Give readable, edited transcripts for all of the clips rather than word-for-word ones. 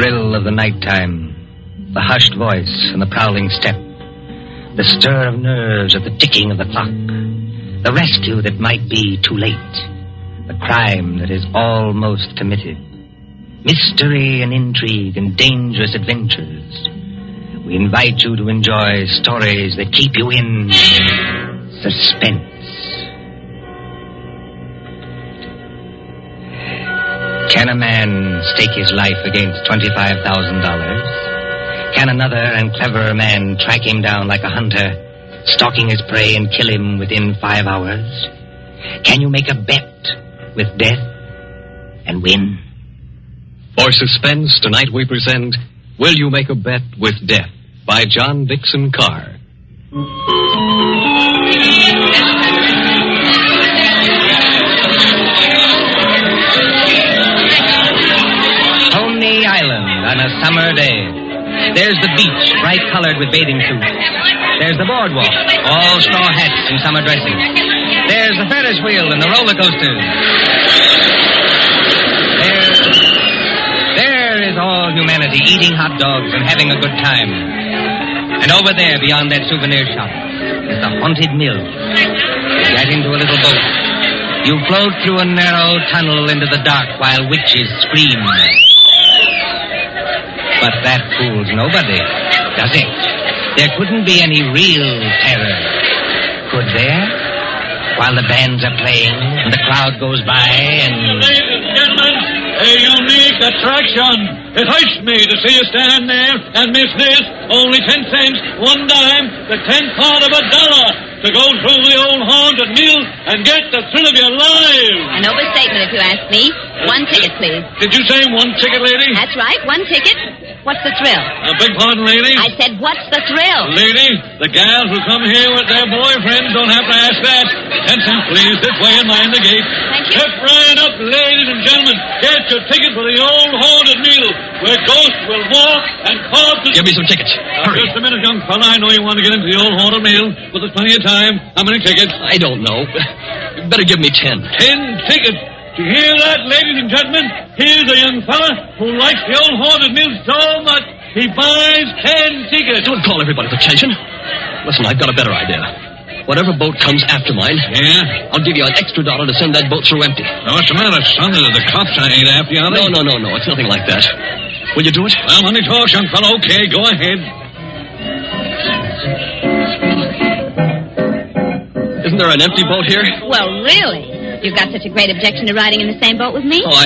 thrill of the nighttime, the hushed voice and the prowling step, the stir of nerves at the ticking of the clock, the rescue that might be too late, the crime that is almost committed, mystery and intrigue and dangerous adventures. We invite you to enjoy stories that keep you in suspense. Can a man stake his life against $25,000? Can another and cleverer man track him down like a hunter, stalking his prey and kill him within 5 hours? Can you make a bet with death and win? For Suspense, tonight we present Will You Make a Bet with Death by John Dixon Carr. Coney Island on a summer day. There's the beach, bright colored with bathing suits. There's the boardwalk, all straw hats and summer dresses. There's the Ferris wheel and the roller coasters. There is all humanity eating hot dogs and having a good time. And over there, beyond that souvenir shop, is the haunted mill. You get into a little boat. You float through a narrow tunnel into the dark while witches scream. But that fools nobody, does it? There couldn't be any real terror, could there? While the bands are playing and the crowd goes by and... Ladies and gentlemen, a unique attraction. It hurts me to see you stand there and miss this. Only 10 cents, 1 dime, the 10th part of $1 to go through the old haunted mill and get the thrill of your life. An overstatement, if you ask me. 1 ticket, please. Did you say 1 ticket, lady? That's right, 1 ticket. What's the thrill? Beg pardon, lady? I said, what's the thrill? Lady, the gals who come here with their boyfriends don't have to ask that. 10 cents, please. This way and mind the gate. Thank you. Step right up, ladies and gentlemen. Get your ticket for the old haunted mill, where ghosts will walk and corpses... Give me some tickets. Hurry. Just a minute, young fella. I know you want to get into the old haunted mill, but there's plenty of time. How many tickets? I don't know. You better give me 10. 10 tickets. Do you hear that, ladies and gentlemen? Here's a young fella who likes the old haunted mill so much he buys 10 tickets. Don't call everybody for attention. Listen, I've got a better idea. Whatever boat comes after mine, yeah, I'll give you an extra $1 to send that boat through empty. Now, what's the matter, son? The cops ain't after you, are they? No. It's nothing like that. Will you do it? Well, money talks, young fellow. Okay, go ahead. Isn't there an empty boat here? Well, really? You've got such a great objection to riding in the same boat with me? Oh,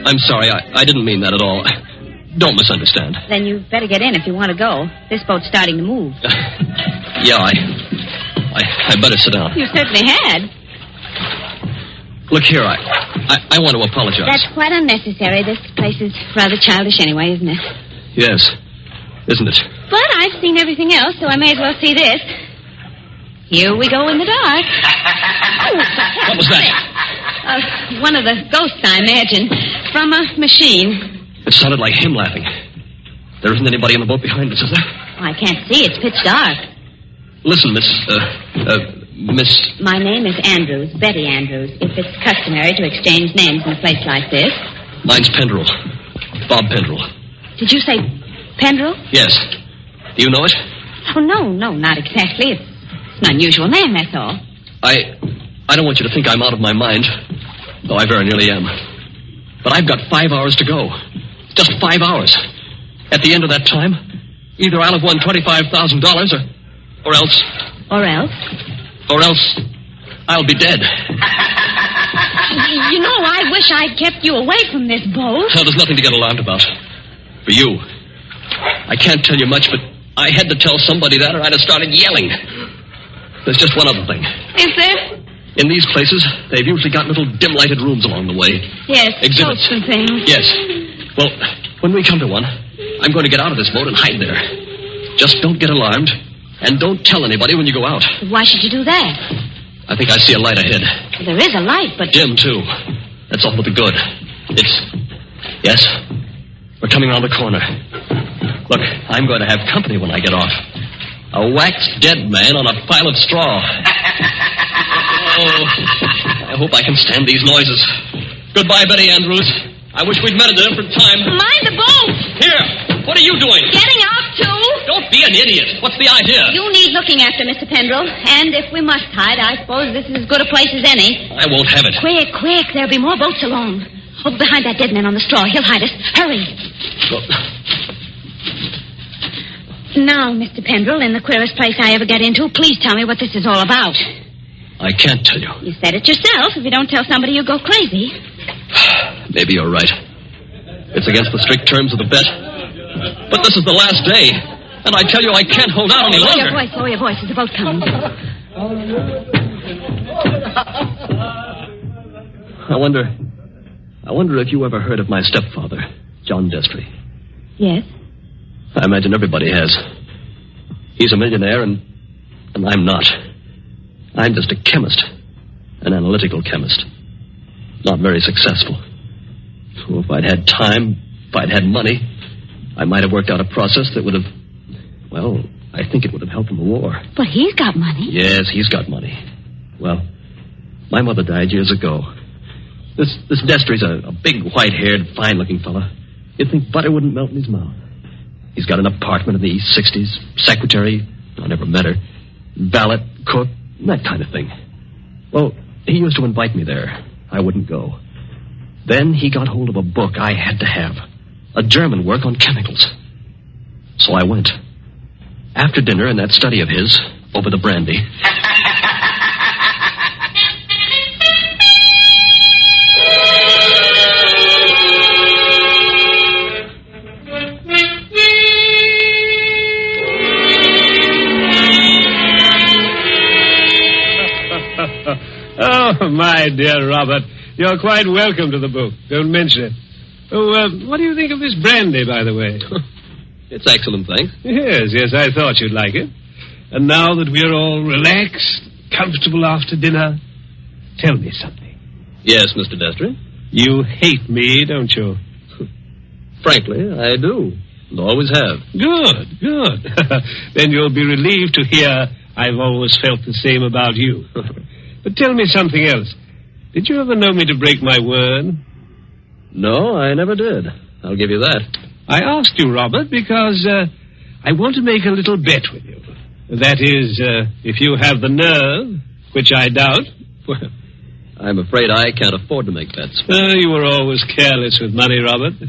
I'm sorry. I didn't mean that at all. Don't misunderstand. Then you'd better get in if you want to go. This boat's starting to move. Yeah, I better sit down. You certainly had. Look here, I want to apologize. That's quite unnecessary. This place is rather childish anyway, isn't it? Yes, isn't it? But I've seen everything else, so I may as well see this. Here we go in the dark. What was that? One of the ghosts, I imagine, from a machine. It sounded like him laughing. There isn't anybody on the boat behind us, is there? Oh, I can't see. It's pitch dark. Listen, Miss... My name is Andrews, Betty Andrews. If it's customary to exchange names in a place like this. Mine's Pendrell. Bob Pendrell. Did you say Pendrell? Yes. Do you know it? Oh, no, not exactly. It's an unusual name, that's all. I don't want you to think I'm out of my mind, though I very nearly am. But I've got 5 hours to go. Just 5 hours. At the end of that time, either I'll have won $25,000 or else... Or else? Or else I'll be dead. You know, I wish I'd kept you away from this boat. Well, there's nothing to get alarmed about. For you. I can't tell you much, but I had to tell somebody that or I'd have started yelling. There's just one other thing. Is there? In these places, they've usually got little dim-lighted rooms along the way. Yes, exhibits and things. Yes. Well, when we come to one, I'm going to get out of this boat and hide there. Just don't get alarmed, and don't tell anybody when you go out. Why should you do that? I think I see a light ahead. Well, there is a light, but... Dim, too. That's all but the good. Yes. We're coming around the corner. Look, I'm going to have company when I get off. A waxed dead man on a pile of straw. Oh, I hope I can stand these noises. Goodbye, Betty Andrews. I wish we'd met at a different time. Mind the boat! Here! What are you doing? Getting off, too? Don't be an idiot. What's the idea? You need looking after, Mr. Pendrell. And if we must hide, I suppose this is as good a place as any. I won't have it. Quick, quick. There'll be more boats along. Over behind that dead man on the straw. He'll hide us. Hurry. Well, Now, Mr. Pendrell, in the queerest place I ever get into, please tell me what this is all about. I can't tell you. You said it yourself. If you don't tell somebody, you'll go crazy. Maybe you're right. It's against the strict terms of the bet. But this is the last day. And I tell you, I can't hold out any longer. Lower your voice. There's a boat coming. I wonder if you ever heard of my stepfather, John Destry. Yes? I imagine everybody has. He's a millionaire, and I'm not. I'm just a chemist. An analytical chemist. Not very successful. So if I'd had time, if I'd had money, I might have worked out a process that would have... Well, I think it would have helped in the war. But he's got money. Yes, he's got money. Well, my mother died years ago. This Destry's a big, white-haired, fine-looking fella. You'd think butter wouldn't melt in his mouth. He's got an apartment in the East 60s, secretary, I never met her, valet, cook, that kind of thing. Well, he used to invite me there. I wouldn't go. Then he got hold of a book I had to have. A German work on chemicals. So I went. After dinner in that study of his, over the brandy. Oh, my dear Robert, you're quite welcome to the book. Don't mention it. Oh, what do you think of this brandy, by the way? It's excellent, thanks. Yes, I thought you'd like it. And now that we're all relaxed, comfortable after dinner, tell me something. Yes, Mr. Destry? You hate me, don't you? Frankly, I do. And always have. Good. Then you'll be relieved to hear I've always felt the same about you. But tell me something else. Did you ever know me to break my word? No, I never did. I'll give you that. I asked you, Robert, because I want to make a little bet with you. That is, if you have the nerve, which I doubt. Well, I'm afraid I can't afford to make bets. You were always careless with money, Robert.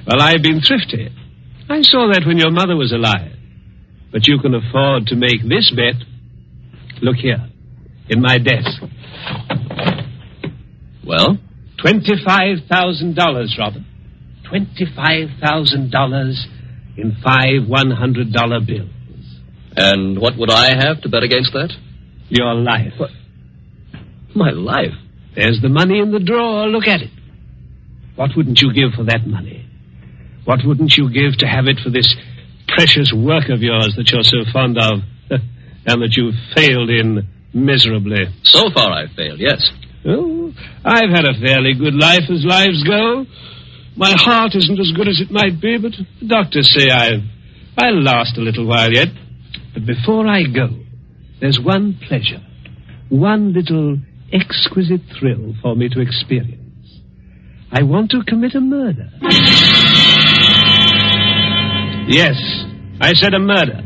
Well, I've been thrifty. I saw that when your mother was alive. But you can afford to make this bet. Look here, in my desk. Well? $25,000, Robert. $25,000 in 5 $100 bills. And what would I have to bet against that? Your life. What? My life? There's the money in the drawer. Look at it. What wouldn't you give for that money? What wouldn't you give to have it for this precious work of yours that you're so fond of and that you've failed in miserably? So far I've failed, yes. Oh, I've had a fairly good life as lives go. My heart isn't as good as it might be, but the doctors say I'll last a little while yet. But before I go, there's one pleasure, one little exquisite thrill for me to experience. I want to commit a murder. Yes, I said a murder.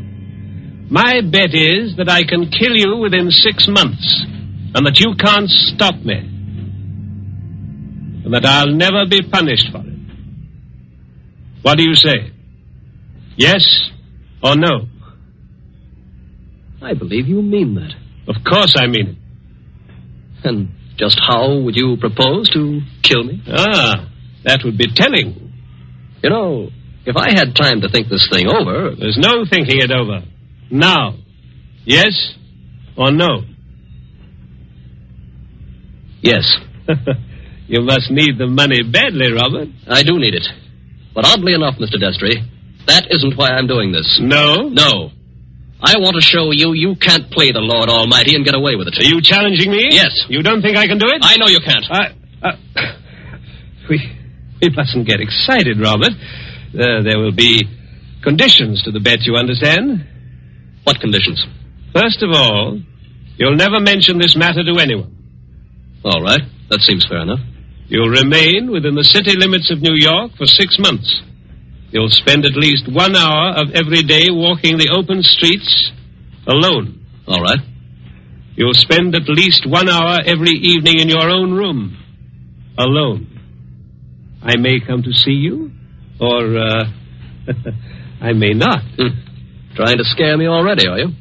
My bet is that I can kill you within 6 months, and that you can't stop me, and that I'll never be punished for it. What do you say? Yes or no? I believe you mean that. Of course I mean it. And just how would you propose to kill me? That would be telling. You know, if I had time to think this thing over... There's no thinking it over. Now. Yes or no? Yes. You must need the money badly, Robert. I do need it. But oddly enough, Mr. Destry, that isn't why I'm doing this. No? No. I want to show you can't play the Lord Almighty and get away with it. Are you challenging me? Yes. You don't think I can do it? I know you can't. We mustn't get excited, Robert. There will be conditions to the bet, you understand? What conditions? First of all, you'll never mention this matter to anyone. All right. That seems fair enough. You'll remain within the city limits of New York for 6 months. You'll spend at least 1 hour of every day walking the open streets alone. All right. You'll spend at least 1 hour every evening in your own room alone. I may come to see you, or I may not. Trying to scare me already, are you?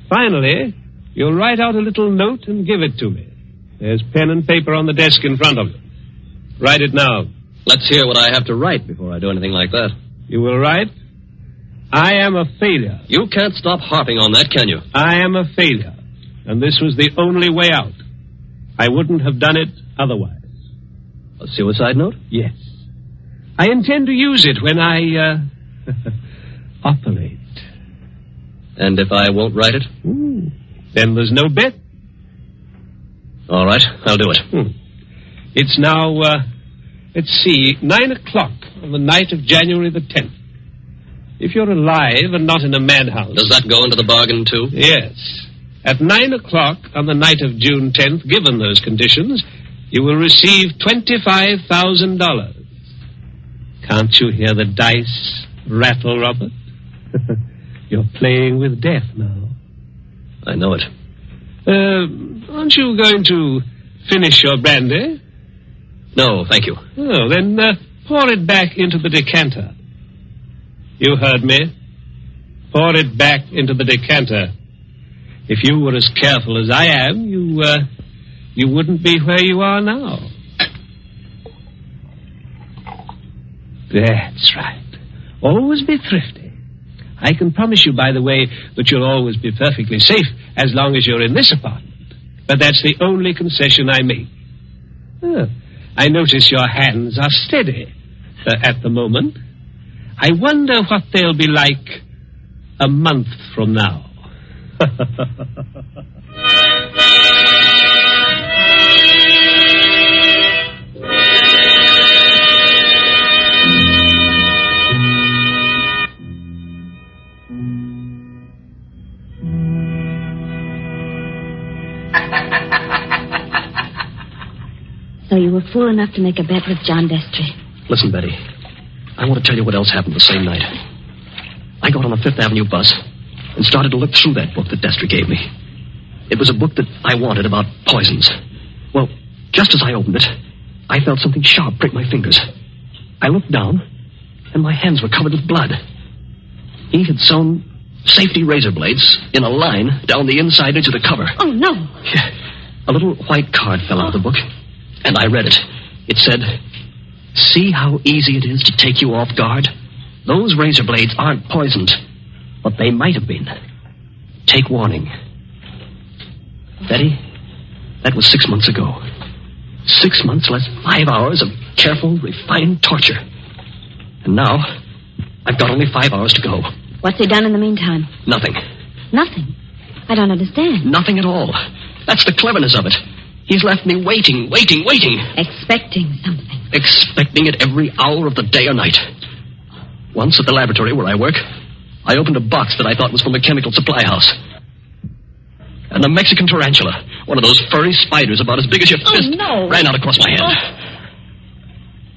Finally, you'll write out a little note and give it to me. There's pen and paper on the desk in front of you. Write it now. Let's hear what I have to write before I do anything like that. You will write, I am a failure. You can't stop harping on that, can you? I am a failure, and this was the only way out. I wouldn't have done it otherwise. A suicide note? Yes. I intend to use it when I, operate. And if I won't write it? Then there's no bet. All right, I'll do it. It's now, let's see, 9 o'clock on the night of January the 10th. If you're alive and not in a madhouse... Does that go into the bargain, too? Yes. At 9 o'clock on the night of June 10th, given those conditions, you will receive $25,000. Can't you hear the dice rattle, Robert? You're playing with death now. I know it. Aren't you going to finish your brandy? No, thank you. Oh, then pour it back into the decanter. You heard me. Pour it back into the decanter. If you were as careful as I am, you wouldn't be where you are now. That's right. Always be thrifty. I can promise you, by the way, that you'll always be perfectly safe as long as you're in this apartment. But that's the only concession I make. I notice your hands are steady at the moment. I wonder what they'll be like a month from now. So you were fool enough to make a bet with John Destry. Listen, Betty, I want to tell you what else happened the same night. I got on a Fifth Avenue bus and started to look through that book that Destry gave me. It was a book that I wanted about poisons. Well, just as I opened it, I felt something sharp prick my fingers. I looked down, and my hands were covered with blood. He had sewn safety razor blades in a line down the inside edge of the cover. Oh, no. Yeah. A little white card fell out of the book, and I read it. It said, "See how easy it is to take you off guard? Those razor blades aren't poisoned, but they might have been. Take warning." Betty, that was 6 months ago. 6 months less 5 hours of careful, refined torture. And now, I've got only 5 hours to go. What's he done in the meantime? Nothing. Nothing? I don't understand. Nothing at all. That's the cleverness of it. He's left me waiting. Expecting something. Expecting it every hour of the day or night. Once at the laboratory where I work, I opened a box that I thought was from a chemical supply house. And a Mexican tarantula, one of those furry spiders about as big as your fist, ran out across my hand.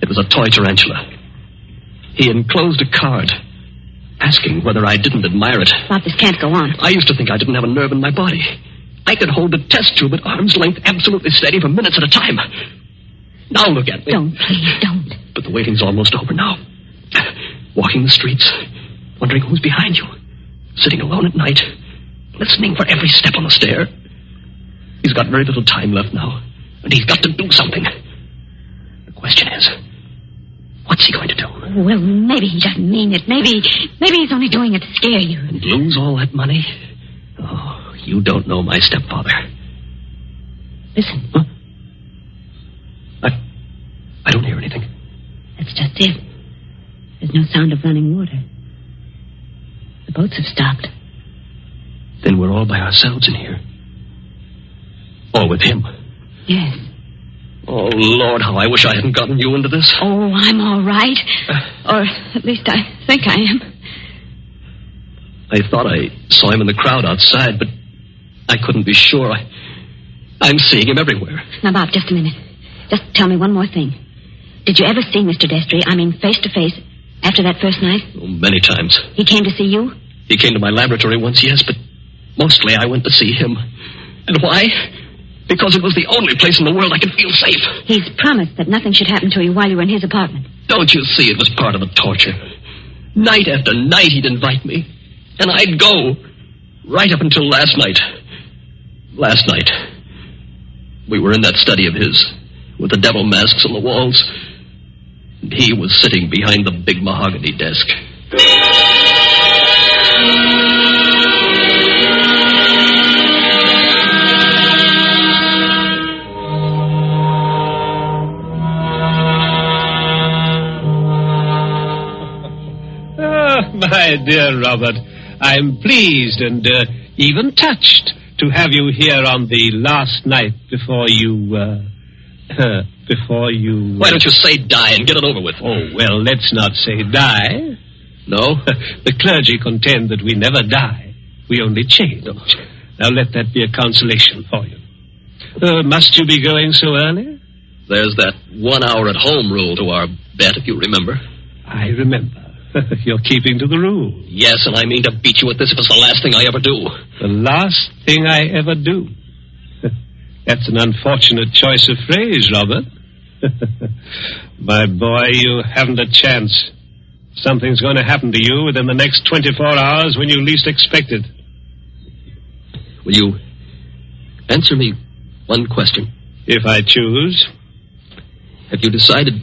It was a toy tarantula. He enclosed a card, asking whether I didn't admire it. Bob, this can't go on. I used to think I didn't have a nerve in my body. I could hold the test tube at arm's length absolutely steady for minutes at a time. Now look at me. Don't, please, don't. But the waiting's almost over now. Walking the streets, wondering who's behind you. Sitting alone at night, listening for every step on the stair. He's got very little time left now, and he's got to do something. The question is, what's he going to do? Well, maybe he doesn't mean it. Maybe he's only doing it to scare you. And lose all that money? Oh, you don't know my stepfather. Listen. Huh? I don't hear anything. That's just it. There's no sound of running water. The boats have stopped. Then we're all by ourselves in here. Or with him. Yes. Oh, Lord, how I wish I hadn't gotten you into this. Oh, I'm all right. Or at least I think I am. I thought I saw him in the crowd outside, but I couldn't be sure. I'm seeing him everywhere. Now, Bob, just a minute. Just tell me one more thing. Did you ever see Mr. Destry, I mean face to face, After that first night? Oh, many times. He came to see you? He came to my laboratory once, yes, but mostly I went to see him. And why? Because it was the only place in the world I could feel safe. He's promised that nothing should happen to you while you were in his apartment. Don't you see it was part of the torture? Night after night he'd invite me, and I'd go. Right up until last night. Last night. We were in that study of his, with the devil masks on the walls. And he was sitting behind the big mahogany desk. My dear Robert, I'm pleased and even touched to have you here on the last night before you... Why don't you say die and get it over with? Oh, well, let's not say die. No? The clergy contend that we never die. We only change. Now let that be a consolation for you. Must you be going so early? There's that 1 hour at home rule to our bet, if you remember. I remember. You're keeping to the rule. Yes, and I mean to beat you at this if it's the last thing I ever do. The last thing I ever do. That's an unfortunate choice of phrase, Robert. My boy, you haven't a chance. Something's going to happen to you within the next 24 hours when you least expect it. Will you answer me one question? If I choose. Have you decided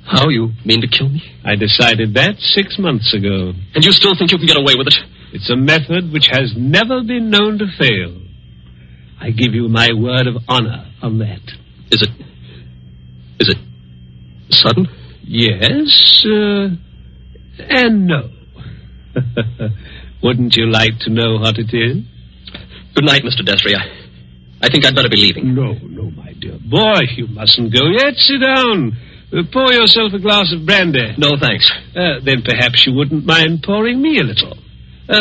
how you mean to kill me? I decided that 6 months ago. And you still think you can get away with it? It's a method which has never been known to fail. I give you my word of honor on that. Is it sudden? Yes, and no. Wouldn't you like to know what it is? Good night, Mr. Destry. I think I'd better be leaving. No, my dear boy, you mustn't go yet. Sit down. Pour yourself a glass of brandy. No, thanks. Then perhaps you wouldn't mind pouring me a little.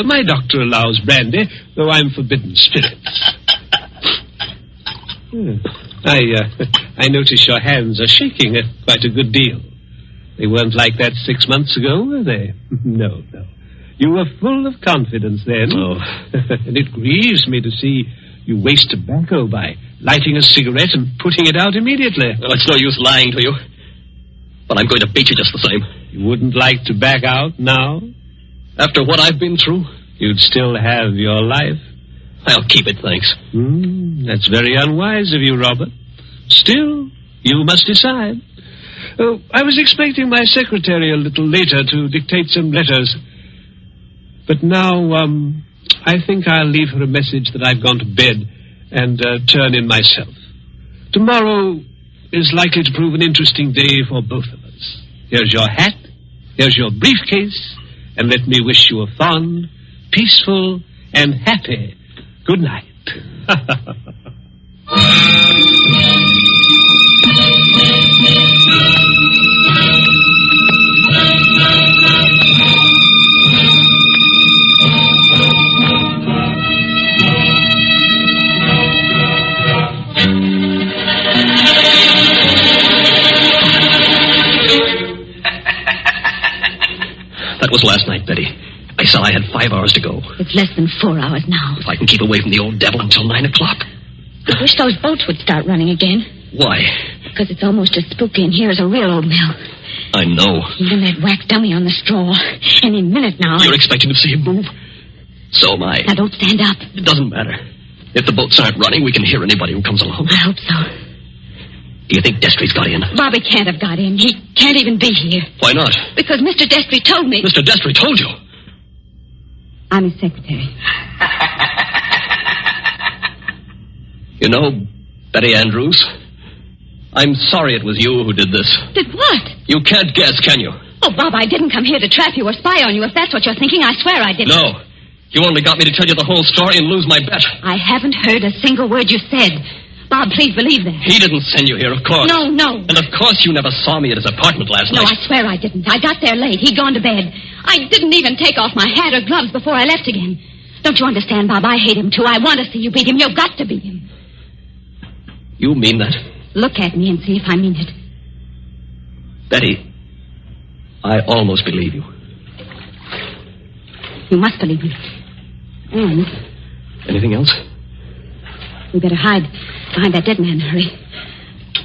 My doctor allows brandy, though I'm forbidden spirits. I notice your hands are shaking quite a good deal. They weren't like that 6 months ago, were they? No. You were full of confidence then. Oh. And it grieves me to see you waste tobacco by lighting a cigarette and putting it out immediately. Well, it's no use lying to you. But I'm going to beat you just the same. You wouldn't like to back out now? After what I've been through? You'd still have your life. I'll keep it, thanks. That's very unwise of you, Robert. Still, you must decide. Oh, I was expecting my secretary a little later to dictate some letters. But now, I think I'll leave her a message that I've gone to bed and turn in myself. Tomorrow is likely to prove an interesting day for both of us. Here's your hat, here's your briefcase, and let me wish you a fond, peaceful, and happy good night. That was last night, Betty. I said I had 5 hours to go. It's less than 4 hours now. If I can keep away from the old devil until 9 o'clock. I wish those boats would start running again. Why? Because it's almost as spooky in here as a real old mill. I know. Even that whack dummy on the straw. Any minute now. You're expecting to see him move? So am I. Now, don't stand up. It doesn't matter. If the boats aren't running, we can hear anybody who comes along. I hope so. Do you think Destry's got in? Bobby can't have got in. He can't even be here. Why not? Because Mr. Destry told me. Mr. Destry told you? I'm his secretary. You know, Betty Andrews, I'm sorry it was you who did this. Did what? You can't guess, can you? Oh, Bob, I didn't come here to trap you or spy on you. If that's what you're thinking, I swear I didn't. No. You only got me to tell you the whole story and lose my bet. I haven't heard a single word you said. Bob, please believe that. He didn't send you here, of course. No. And of course you never saw me at his apartment last night. No, I swear I didn't. I got there late. He'd gone to bed. I didn't even take off my hat or gloves before I left again. Don't you understand, Bob? I hate him, too. I want to see you beat him. You've got to beat him. You mean that? Look at me and see if I mean it. Betty, I almost believe you. You must believe me. And Anything else? we better hide behind that dead man. Hurry.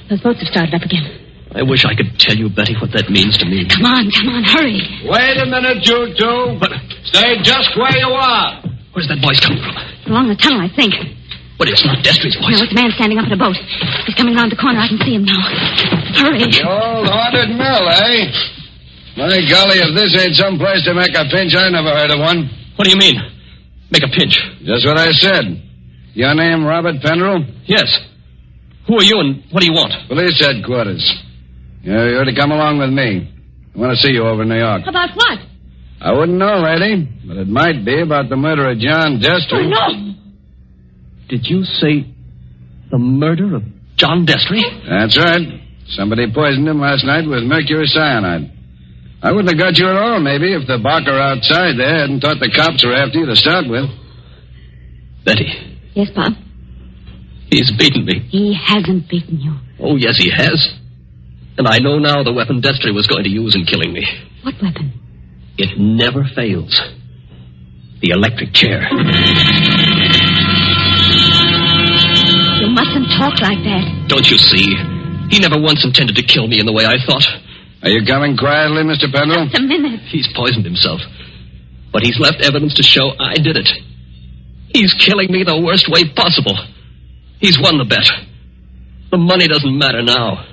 Those boats have started up again. I wish I could tell you, Betty, what that means to me. Come on, hurry. Wait a minute, you two. But Stay just where you are. where's that voice coming from? Along the tunnel, I think. But it's not Destry's voice. No, it's a man standing up at a boat. He's coming around the corner. I can see him now. Hurry. The old haunted mill, eh? My golly, if this ain't some place to make a pinch, I never heard of one. What do you mean? Make a pinch? Just what I said. Your name, Robert Penrell? Yes. Who are you and what do you want? Police headquarters. You're to come along with me. I want to see you over in New York. About what? I wouldn't know, lady, but it might be about the murder of John Destry. Oh, no. Did you say the murder of John Destry? That's right. Somebody poisoned him last night with mercury cyanide. I wouldn't have got you at all, maybe, if the barker outside there hadn't thought the cops were after you to start with. Betty, Yes, Bob? he's beaten me. He hasn't beaten you. Oh, yes, he has. And I know now the weapon Destry was going to use in killing me. What weapon? It never fails. The electric chair. You mustn't talk like that. Don't you see? He never once intended to kill me in the way I thought. Are you coming quietly, Mr. Penrell? Just a minute. He's poisoned himself. But he's left evidence to show I did it. He's killing me the worst way possible. He's won the bet. The money doesn't matter now.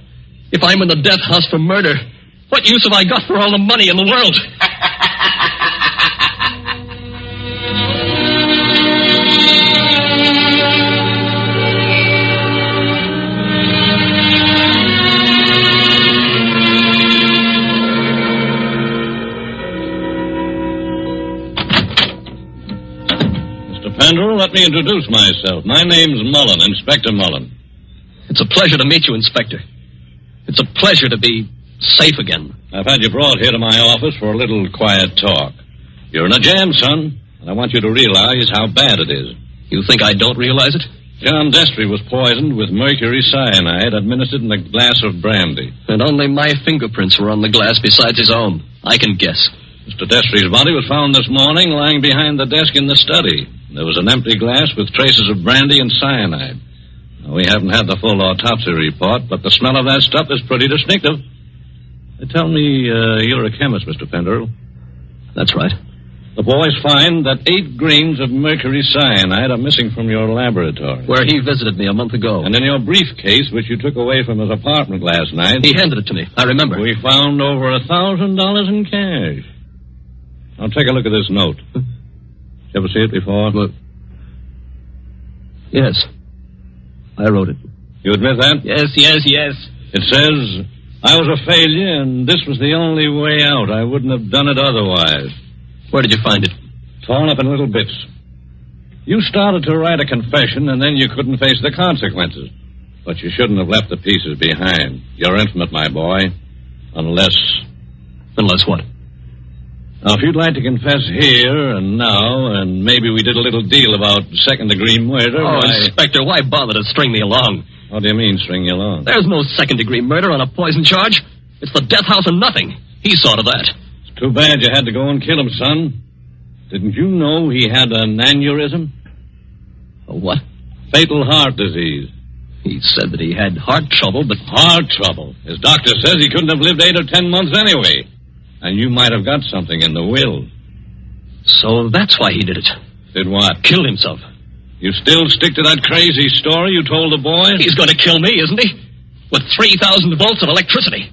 If I'm in the death house for murder, what use have I got for all the money in the world? Penrell, let me introduce myself. My name's Mullen, Inspector Mullen. It's a pleasure to meet you, Inspector. It's a pleasure to be safe again. I've had you brought here to my office for a little quiet talk. You're in a jam, son, and I want you to realize how bad it is. You think I don't realize it? John Destry was poisoned with mercury cyanide administered in a glass of brandy. And only my fingerprints were on the glass besides his own. I can guess. Mr. Destry's body was found this morning lying behind the desk in the study. There was an empty glass with traces of brandy and cyanide. Now, we haven't had the full autopsy report, but the smell of that stuff is pretty distinctive. They tell me you're a chemist, Mr. Penrell. That's right. The boys find that 8 grains of mercury cyanide are missing from your laboratory. Where he visited me a month ago. And in your briefcase, which you took away from his apartment last night... He handed it to me. I remember. We found over $1,000 in cash. Now, take a look at this note. You ever see it before? Look. Yes. I wrote it. You admit that? Yes. It says, I was a failure, and this was the only way out. I wouldn't have done it otherwise. Where did you find it? Torn up in little bits. You started to write a confession, and then you couldn't face the consequences. But you shouldn't have left the pieces behind. You're intimate, my boy. Unless... Unless what? Now, if you'd like to confess here and now, and maybe we did a little deal about second-degree murder... Oh, Inspector, why bother to string me along? What do you mean, string you along? There's no second-degree murder on a poison charge. It's the death house and nothing. He saw to that. It's too bad you had to go and kill him, son. Didn't you know he had an aneurysm? A what? Fatal heart disease. He said that he had heart trouble, but... Heart trouble? His doctor says he couldn't have lived 8 or 10 months anyway. And you might have got something in the will. So that's why he did it. Did what? Killed himself. You still stick to that crazy story you told the boys? He's going to kill me, isn't he? With 3,000 volts of electricity.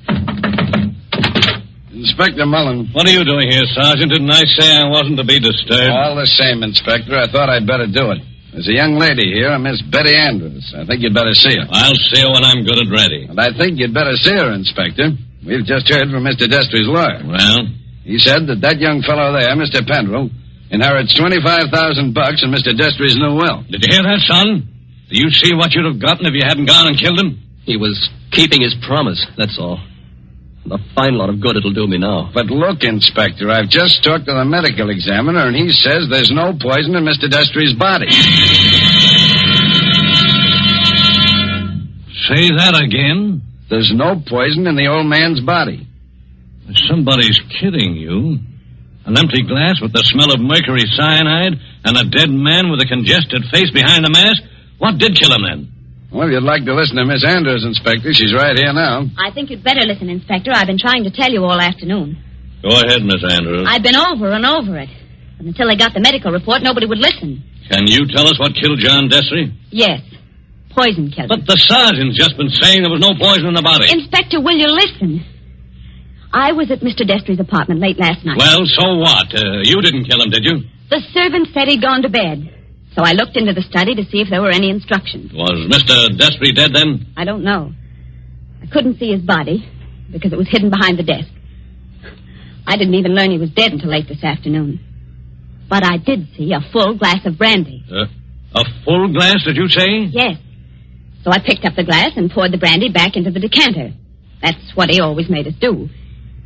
Inspector Mullen. What are you doing here, Sergeant? Didn't I say I wasn't to be disturbed? All the same, Inspector, I thought I'd better do it. There's a young lady here, a Miss Betty Andrews. I think you'd better see her. I'll see her when I'm good and ready. And I think you'd better see her, Inspector. We've just heard from Mr. Destry's lawyer. Well? He said that young fellow there, Mr. Penrell, inherits $25,000 in Mr. Destry's new will. Did you hear that, son? Do you see what you'd have gotten if you hadn't gone and killed him? He was keeping his promise, that's all. A fine lot of good it'll do me now. But look, Inspector, I've just talked to the medical examiner, and he says there's no poison in Mr. Destry's body. Say that again? There's no poison in the old man's body. Somebody's kidding you. An empty glass with the smell of mercury cyanide and a dead man with a congested face behind the mask? What did kill him then? Well, you'd like to listen to Miss Andrews, Inspector. She's right here now. I think you'd better listen, Inspector. I've been trying to tell you all afternoon. Go ahead, Miss Andrews. I've been over and over it. But until they got the medical report, nobody would listen. Can you tell us what killed John Destry? Yes. Poison killed him. But the sergeant's just been saying there was no poison in the body. Inspector, will you listen? I was at Mr. Destry's apartment late last night. Well, so what? You didn't kill him, did you? The servant said he'd gone to bed. So I looked into the study to see if there were any instructions. Was Mr. Destry dead then? I don't know. I couldn't see his body because it was hidden behind the desk. I didn't even learn he was dead until late this afternoon. But I did see a full glass of brandy. A full glass, did you say? Yes. So I picked up the glass and poured the brandy back into the decanter. That's what he always made us do.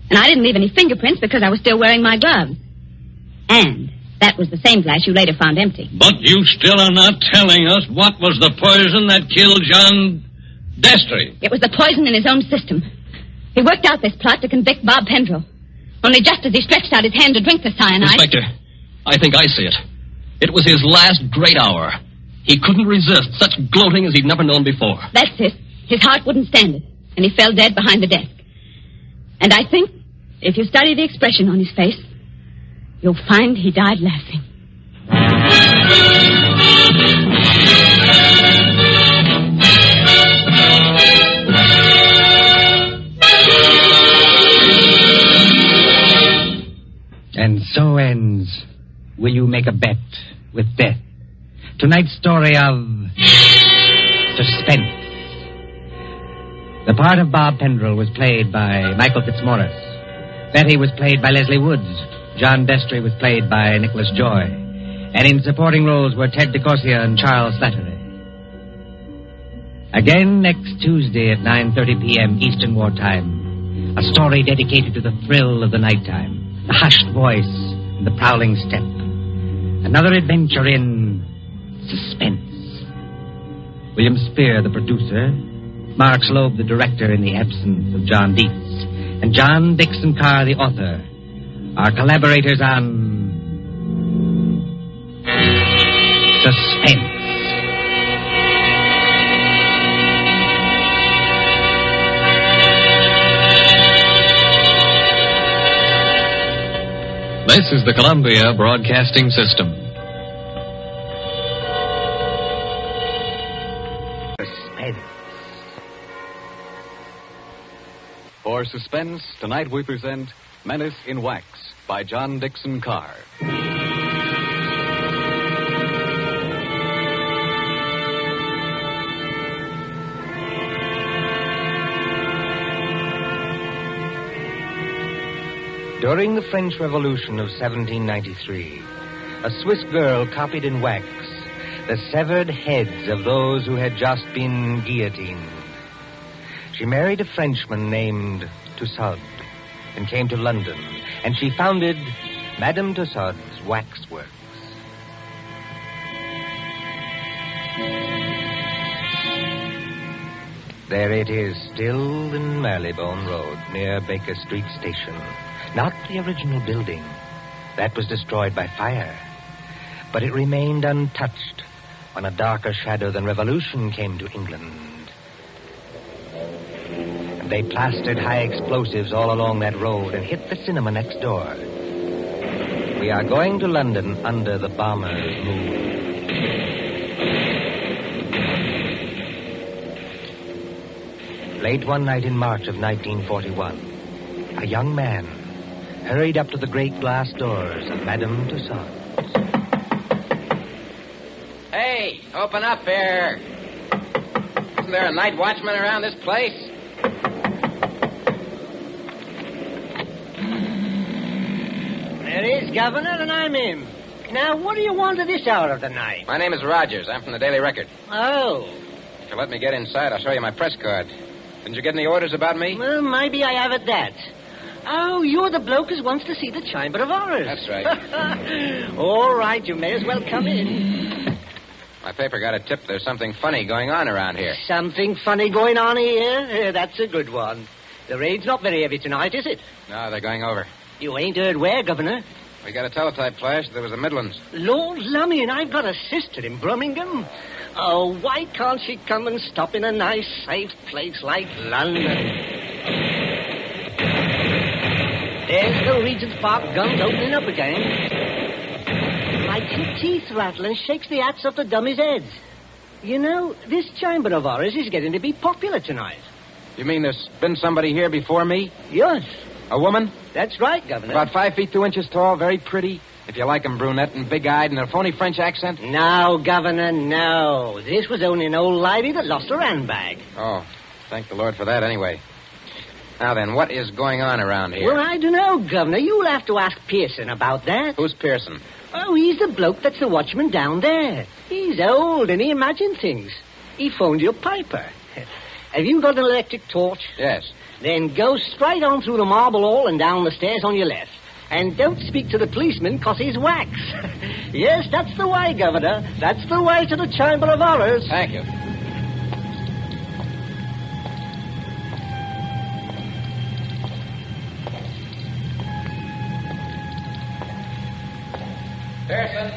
And I didn't leave any fingerprints because I was still wearing my gloves. And that was the same glass you later found empty. But you still are not telling us what was the poison that killed John Destry. It was the poison in his own system. He worked out this plot to convict Bob Pendrell. Only just as he stretched out his hand to drink the cyanide... Inspector, I think I see it. It was his last great hour. He couldn't resist such gloating as he'd never known before. That's it. His heart wouldn't stand it, and he fell dead behind the desk. And I think, if you study the expression on his face, you'll find he died laughing. And so ends Will You Make a Bet with Death? Tonight's story of Suspense. The part of Bob Pendrell was played by Michael Fitzmaurice. Betty was played by Leslie Woods. John Destry was played by Nicholas Joy. And in supporting roles were Ted DeCorsia and Charles Slattery. Again next Tuesday at 9:30 p.m. Eastern Wartime. A story dedicated to the thrill of the nighttime, the hushed voice, and the prowling step. Another adventure in Suspense. William Spear, the producer, Mark Slobe, the director in the absence of John Dietz, and John Dixon Carr, the author, are collaborators on Suspense. This is the Columbia Broadcasting System. Suspense. For Suspense, tonight we present Menace in Wax by John Dixon Carr. During the French Revolution of 1793, a Swiss girl copied in wax the severed heads of those who had just been guillotined. She married a Frenchman named Tussaud and came to London, and she founded Madame Tussaud's Waxworks. There it is, still in Marylebone Road, near Baker Street Station. Not the original building. That was destroyed by fire. But it remained untouched when a darker shadow than revolution came to England. And they plastered high explosives all along that road and hit the cinema next door. We are going to London under the bomber's moon. Late one night in March of 1941, a young man hurried up to the great glass doors of Madame Tussaud's. Hey, open up here. Isn't there a night watchman around this place? There is, Governor, and I'm him. Now, what do you want at this hour of the night? My name is Rogers. I'm from the Daily Record. Oh. If you let me get inside, I'll show you my press card. Didn't you get any orders about me? Well, maybe I have at that. Oh, you're the bloke who wants to see the Chamber of Horrors. That's right. All right, you may as well come in. My paper got a tip there's something funny going on around here. Something funny going on here? That's a good one. The rain's not very heavy tonight, is it? No, they're going over. You ain't heard where, Governor? We got a teletype flash. There was the Midlands. Lord lummy, and I've got a sister in Birmingham. Oh, why can't she come and stop in a nice, safe place like London? There's the Regent's Park guns opening up again. My two teeth rattle and shakes the hats off the dummies' heads. You know, this chamber of horrors is getting to be popular tonight. You mean there's been somebody here before me? Yes. A woman? That's right, Governor. About 5 feet 2 inches tall, very pretty. If you like 'em, brunette and big-eyed and a phony French accent. No, Governor, no. This was only an old lady that lost her handbag. Oh, thank the Lord for that anyway. Now then, what is going on around here? Well, I don't know, Governor. You'll have to ask Pearson about that. Who's Pearson? Oh, he's the bloke that's the watchman down there. He's old and he imagines things. He phoned your piper. Have you got an electric torch? Yes. Then go straight on through the marble hall and down the stairs on your left. And don't speak to the policeman, 'cause he's wax. Yes, that's the way, Governor. That's the way to the Chamber of Horrors. Thank you. Pearson.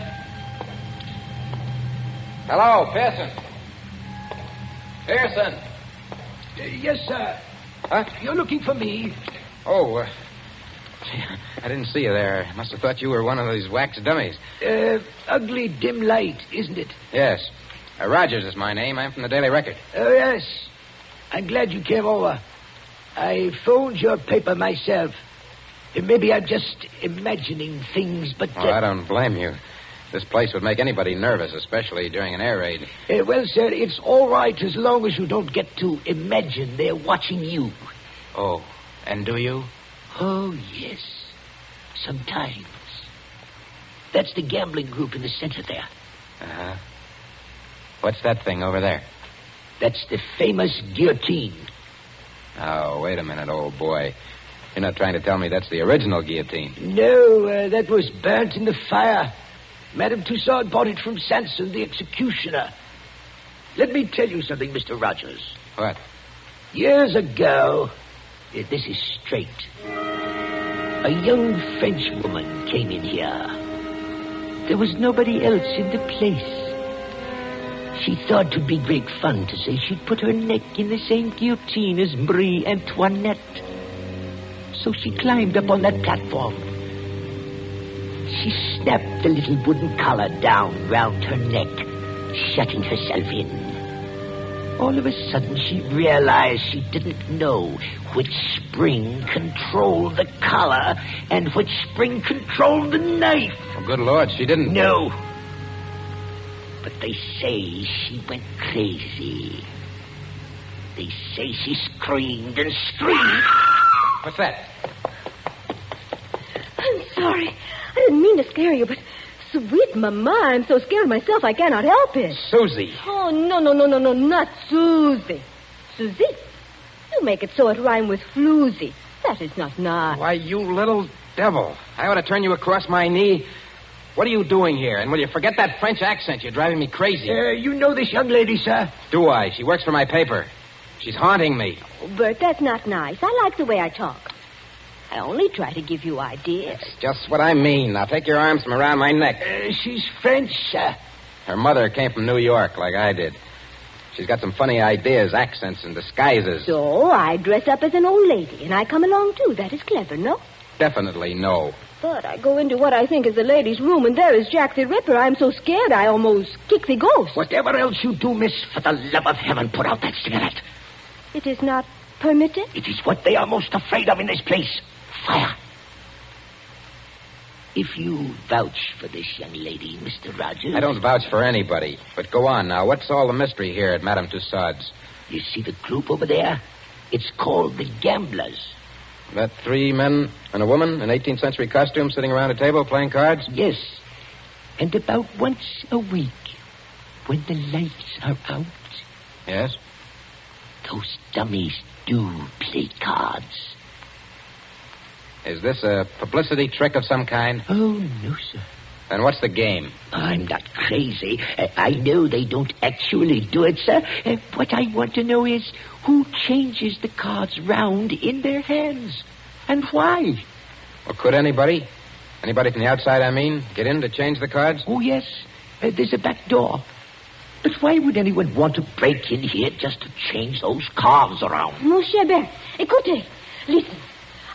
Hello, Pearson. Pearson. Yes, sir. Huh? You're looking for me. Oh, I didn't see you there. I must have thought you were one of these wax dummies. Ugly dim light, isn't it? Yes. Rogers is my name. I'm from the Daily Record. Oh, yes. I'm glad you came over. I phoned your paper myself. Maybe I'm just imagining things, but... Oh, I don't blame you. This place would make anybody nervous, especially during an air raid. Well, sir, it's all right as long as you don't get to imagine they're watching you. Oh, and do you? Oh, yes. Sometimes. That's the gambling group in the center there. Uh-huh. What's that thing over there? That's the famous guillotine. Oh, wait a minute, old boy. You're not trying to tell me that's the original guillotine. No, that was burnt in the fire. Madame Tussaud bought it from Sanson, the executioner. Let me tell you something, Mr. Rogers. What? Years ago, this is straight, a young French woman came in here. There was nobody else in the place. She thought it'd be great fun to say she'd put her neck in the same guillotine as Marie Antoinette. So she climbed up on that platform. She snapped the little wooden collar down round her neck, shutting herself in. All of a sudden, she realized she didn't know which spring controlled the collar and which spring controlled the knife. Oh, good Lord, she didn't... No. But they say she went crazy. They say she screamed and screamed. What's that? I'm sorry. I didn't mean to scare you, but sweet mama, I'm so scared myself I cannot help it. Susie. Oh, no, not Susie. Susie? You make it so it rhyme with floozy. That is not nice. Why, you little devil. I ought to turn you across my knee. What are you doing here? And will you forget that French accent? You're driving me crazy. You know this young lady, sir? Do I? She works for my paper. She's haunting me. Oh, Bert, that's not nice. I like the way I talk. I only try to give you ideas. That's just what I mean. Now take your arms from around my neck. She's French, sir. Her mother came from New York, like I did. She's got some funny ideas, accents, and disguises. So I dress up as an old lady, and I come along, too. That is clever, no? Definitely no. But I go into what I think is the ladies' room, and there is Jack the Ripper. I'm so scared I almost kick the ghost. Whatever else you do, miss, for the love of heaven, put out that cigarette. It is not permitted? It is what they are most afraid of in this place. Fire. If you vouch for this young lady, Mr. Rogers... I don't vouch for anybody. But go on now. What's all the mystery here at Madame Tussaud's? You see the group over there? It's called the Gamblers. That 3 men and a woman in 18th century costume sitting around a table playing cards? Yes. And about once a week, when the lights are out... Yes? Those dummies do play cards. Is this a publicity trick of some kind? Oh, no, sir. Then what's the game? I'm not crazy. I know they don't actually do it, sir. What I want to know is who changes the cards round in their hands and why. Well, could anybody? Anybody from the outside, I mean, get in to change the cards? Oh, yes. There's a back door. But why would anyone want to break in here just to change those cards around? Mon cher Ben, écoutez. Listen,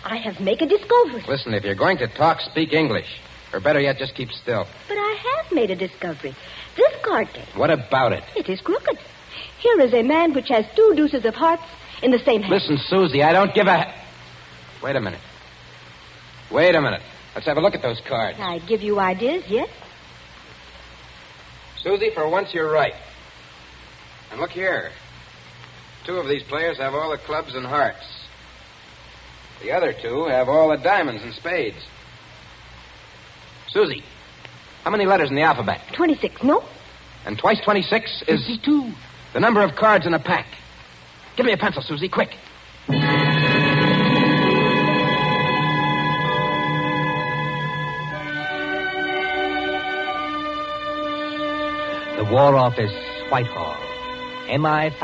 I have made a discovery. Listen, if you're going to talk, speak English. Or better yet, just keep still. But I have made a discovery. This card game. What about it? It is crooked. Here is a man which has 2 deuces of hearts in the same hand. Listen, Susie, I don't give a... Wait a minute. Let's have a look at those cards. I give you ideas, yes? Susie, for once you're right. And look here. 2 of these players have all the clubs and hearts. The other 2 have all the diamonds and spades. Susie, how many letters in the alphabet? 26, no? And twice 26 is... 52. The number of cards in a pack. Give me a pencil, Susie, quick. The War Office, Whitehall. MI5,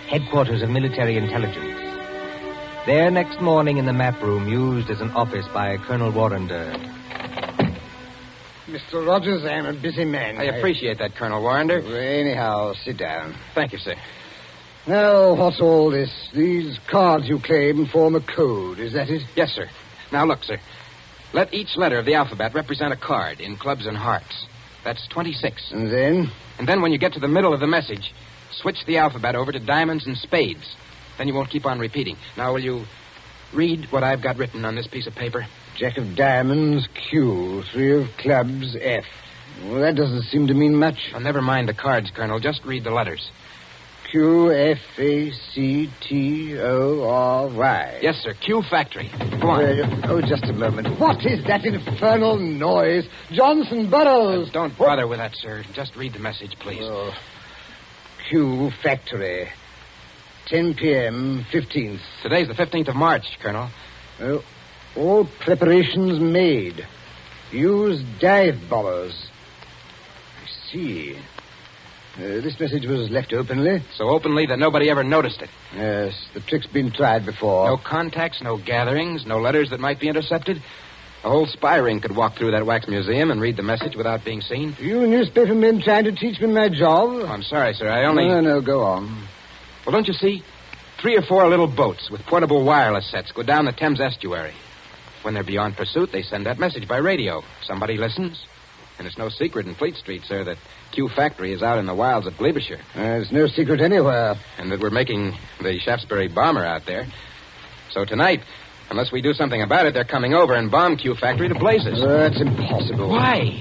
headquarters of military intelligence. There next morning in the map room used as an office by Colonel Warrender. Mr. Rogers, I'm a busy man. I appreciate that, Colonel Warrender. Anyhow, sit down. Thank you, sir. Now, what's all this? These cards you claim form a code, is that it? Yes, sir. Now, look, sir. Let each letter of the alphabet represent a card in clubs and hearts. That's 26. And then? And then when you get to the middle of the message, switch the alphabet over to diamonds and spades. Then you won't keep on repeating. Now, will you read what I've got written on this piece of paper? Jack of diamonds, Q. 3 of clubs, F. Well, that doesn't seem to mean much. Well, never mind the cards, Colonel. Just read the letters. Q, F, A, C, T, O, R, Y. Yes, sir. Q Factory. Go on. Just a moment. What is that infernal noise? Johnson Burroughs. Don't bother with that, sir. Just read the message, please. Oh. Q Factory. 10 p.m., 15th. Today's the 15th of March, Colonel. Oh, all preparations made. Use dive bombers. I see. This message was left openly. So openly that nobody ever noticed it. Yes, the trick's been tried before. No contacts, no gatherings, no letters that might be intercepted. A whole spy ring could walk through that wax museum and read the message without being seen. You newspaper men trying to teach me my job? Oh, I'm sorry, sir. I only... No, go on. Well, don't you see? 3 or 4 little boats with portable wireless sets go down the Thames estuary. When they're beyond pursuit, they send that message by radio. Somebody listens. And it's no secret in Fleet Street, sir, that Q Factory is out in the wilds of Gloucestershire. It's no secret anywhere. And that we're making the Shaftesbury bomber out there. So tonight, unless we do something about it, they're coming over and bomb Q Factory to blazes. That's impossible. Why?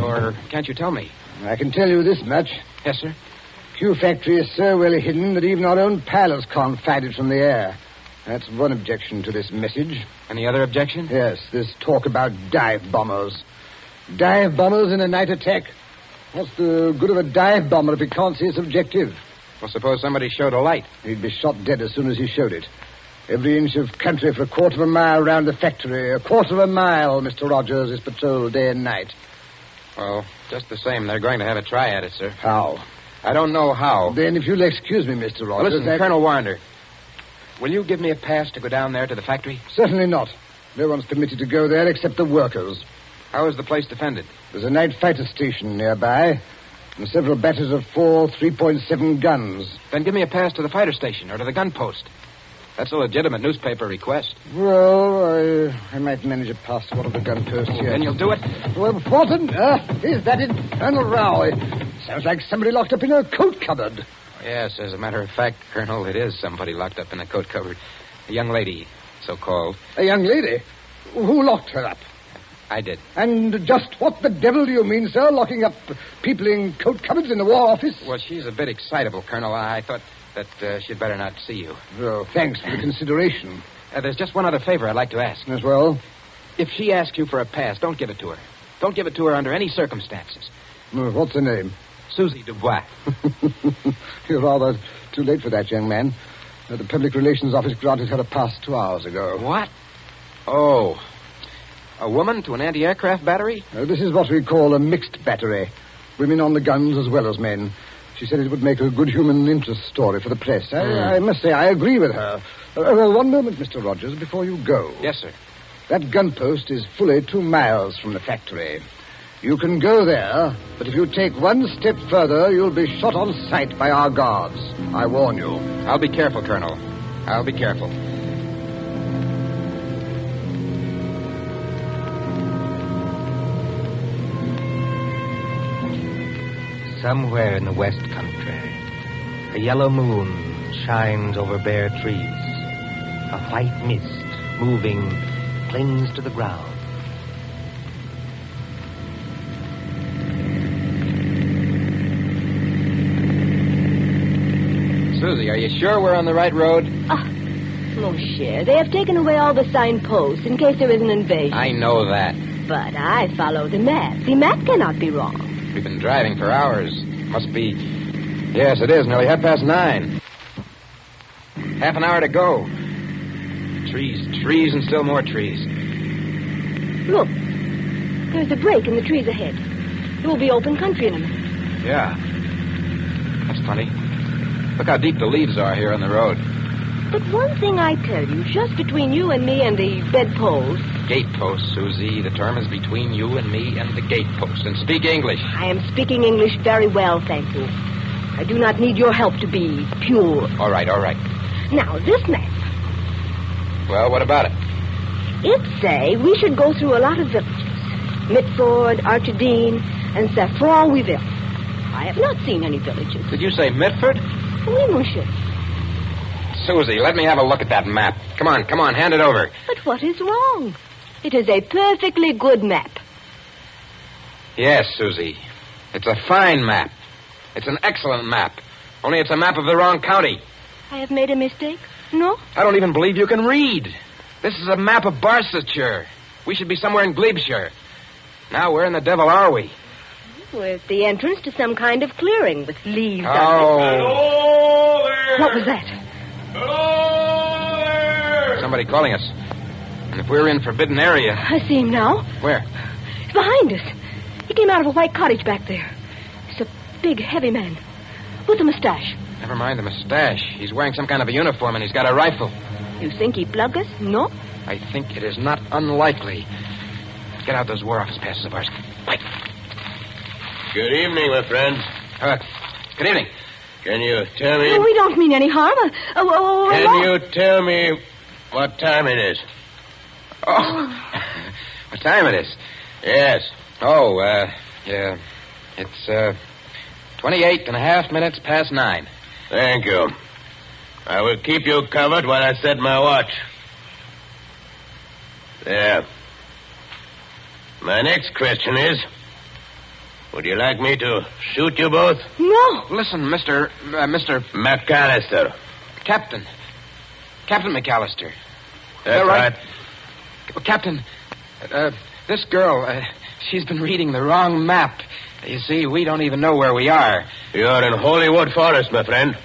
Or can't you tell me? I can tell you this much. Yes, sir? Q Factory is so well hidden that even our own pilots can't find it from the air. That's one objection to this message. Any other objection? Yes, this talk about dive bombers. Dive bombers in a night attack. What's the good of a dive bomber if he can't see its objective? Well, suppose somebody showed a light. He'd be shot dead as soon as he showed it. Every inch of country for a quarter of a mile around the factory. A quarter of a mile, Mr. Rogers, is patrolled day and night. Well, just the same, they're going to have a try at it, sir. How? I don't know how. Then, if you'll excuse me, Mr. Rogers... Well, listen, Colonel Warrender, will you give me a pass to go down there to the factory? Certainly not. No one's permitted to go there except the workers. How is the place defended? There's a night fighter station nearby, and several batteries of 4 3.7 guns. Then give me a pass to the fighter station or to the gun post. That's a legitimate newspaper request. Well, I might manage a pass to one of the gun posts here. Then you'll do it? Well, what on earth is that infernal row? It sounds like somebody locked up in a coat cupboard. Yes, as a matter of fact, Colonel, it is somebody locked up in a coat cupboard. A young lady, so-called. A young lady? Who locked her up? I did. And just what the devil do you mean, sir, locking up people in coat cupboards in the War Office? Well, she's a bit excitable, Colonel. I thought that she'd better not see you. Oh, thanks for the consideration. There's just one other favor I'd like to ask. As well? If she asks you for a pass, don't give it to her. Don't give it to her under any circumstances. What's her name? Susie Dubois. You're rather too late for that, young man. The Public Relations Office granted her a pass 2 hours ago. What? Oh, A woman to an anti-aircraft battery? This is what we call a mixed battery. Women on the guns as well as men. She said it would make a good human interest story for the press. I must say I agree with her. One moment, Mr. Rogers, before you go. Yes, sir. That gun post is fully 2 miles from the factory. You can go there, but if you take one step further, you'll be shot on sight by our guards. I warn you. I'll be careful, Colonel. I'll be careful. Somewhere in the West Country, a yellow moon shines over bare trees. A white mist, moving, clings to the ground. Susie, are you sure we're on the right road? Mon cher, they have taken away all the signposts in case there is an invasion. I know that. But I follow the map. The map cannot be wrong. We've been driving for hours. Must be... Yes, it is. Nearly 9:30. Half an hour to go. Trees, and still more trees. Look, there's a break in the trees ahead. It will be open country in a minute. Yeah. That's funny. Look how deep the leaves are here on the road. But one thing I tell you, just between you and me and the bedpost... Gatepost, Susie. The term is between you and me and the gatepost. And speak English. I am speaking English very well, thank you. I do not need your help to be pure. All right. Now, this map... Well, what about it? It say we should go through a lot of villages. Mitford, Archidine, and Saffron-Weeville. I have not seen any villages. Did you say Mitford? Oui, monsieur. Susie, let me have a look at that map. Come on, hand it over. But what is wrong? It is a perfectly good map. Yes, Susie. It's a fine map. It's an excellent map. Only it's a map of the wrong county. I have made a mistake? No? I don't even believe you can read. This is a map of Barsetshire. We should be somewhere in Glebeshire. Now, where in the devil are we? We're at the entrance to some kind of clearing with leaves on Hello it. What was that? Hello there! Somebody calling us. And if we're in forbidden area... I see him now. Where? He's behind us. He came out of a white cottage back there. He's a big, heavy man with a mustache. Never mind the mustache. He's wearing some kind of a uniform and he's got a rifle. You think he plugged us? No? I think it is not unlikely. Get out those War Office passes of ours. Wait. Good evening, my friends. Good evening. Can you tell me... No, we don't mean any harm. Can you tell me what time it is? Oh. What time it is? Yes. Oh, yeah. It's, 28 and a half minutes past 9. Thank you. I will keep you covered while I set my watch. There. My next question is, would you like me to shoot you both? No. Listen, Mr. McAllister. Captain McAllister. That's right. Well, Captain, this girl, she's been reading the wrong map. You see, we don't even know where we are. You're in Hollywood Forest, my friend.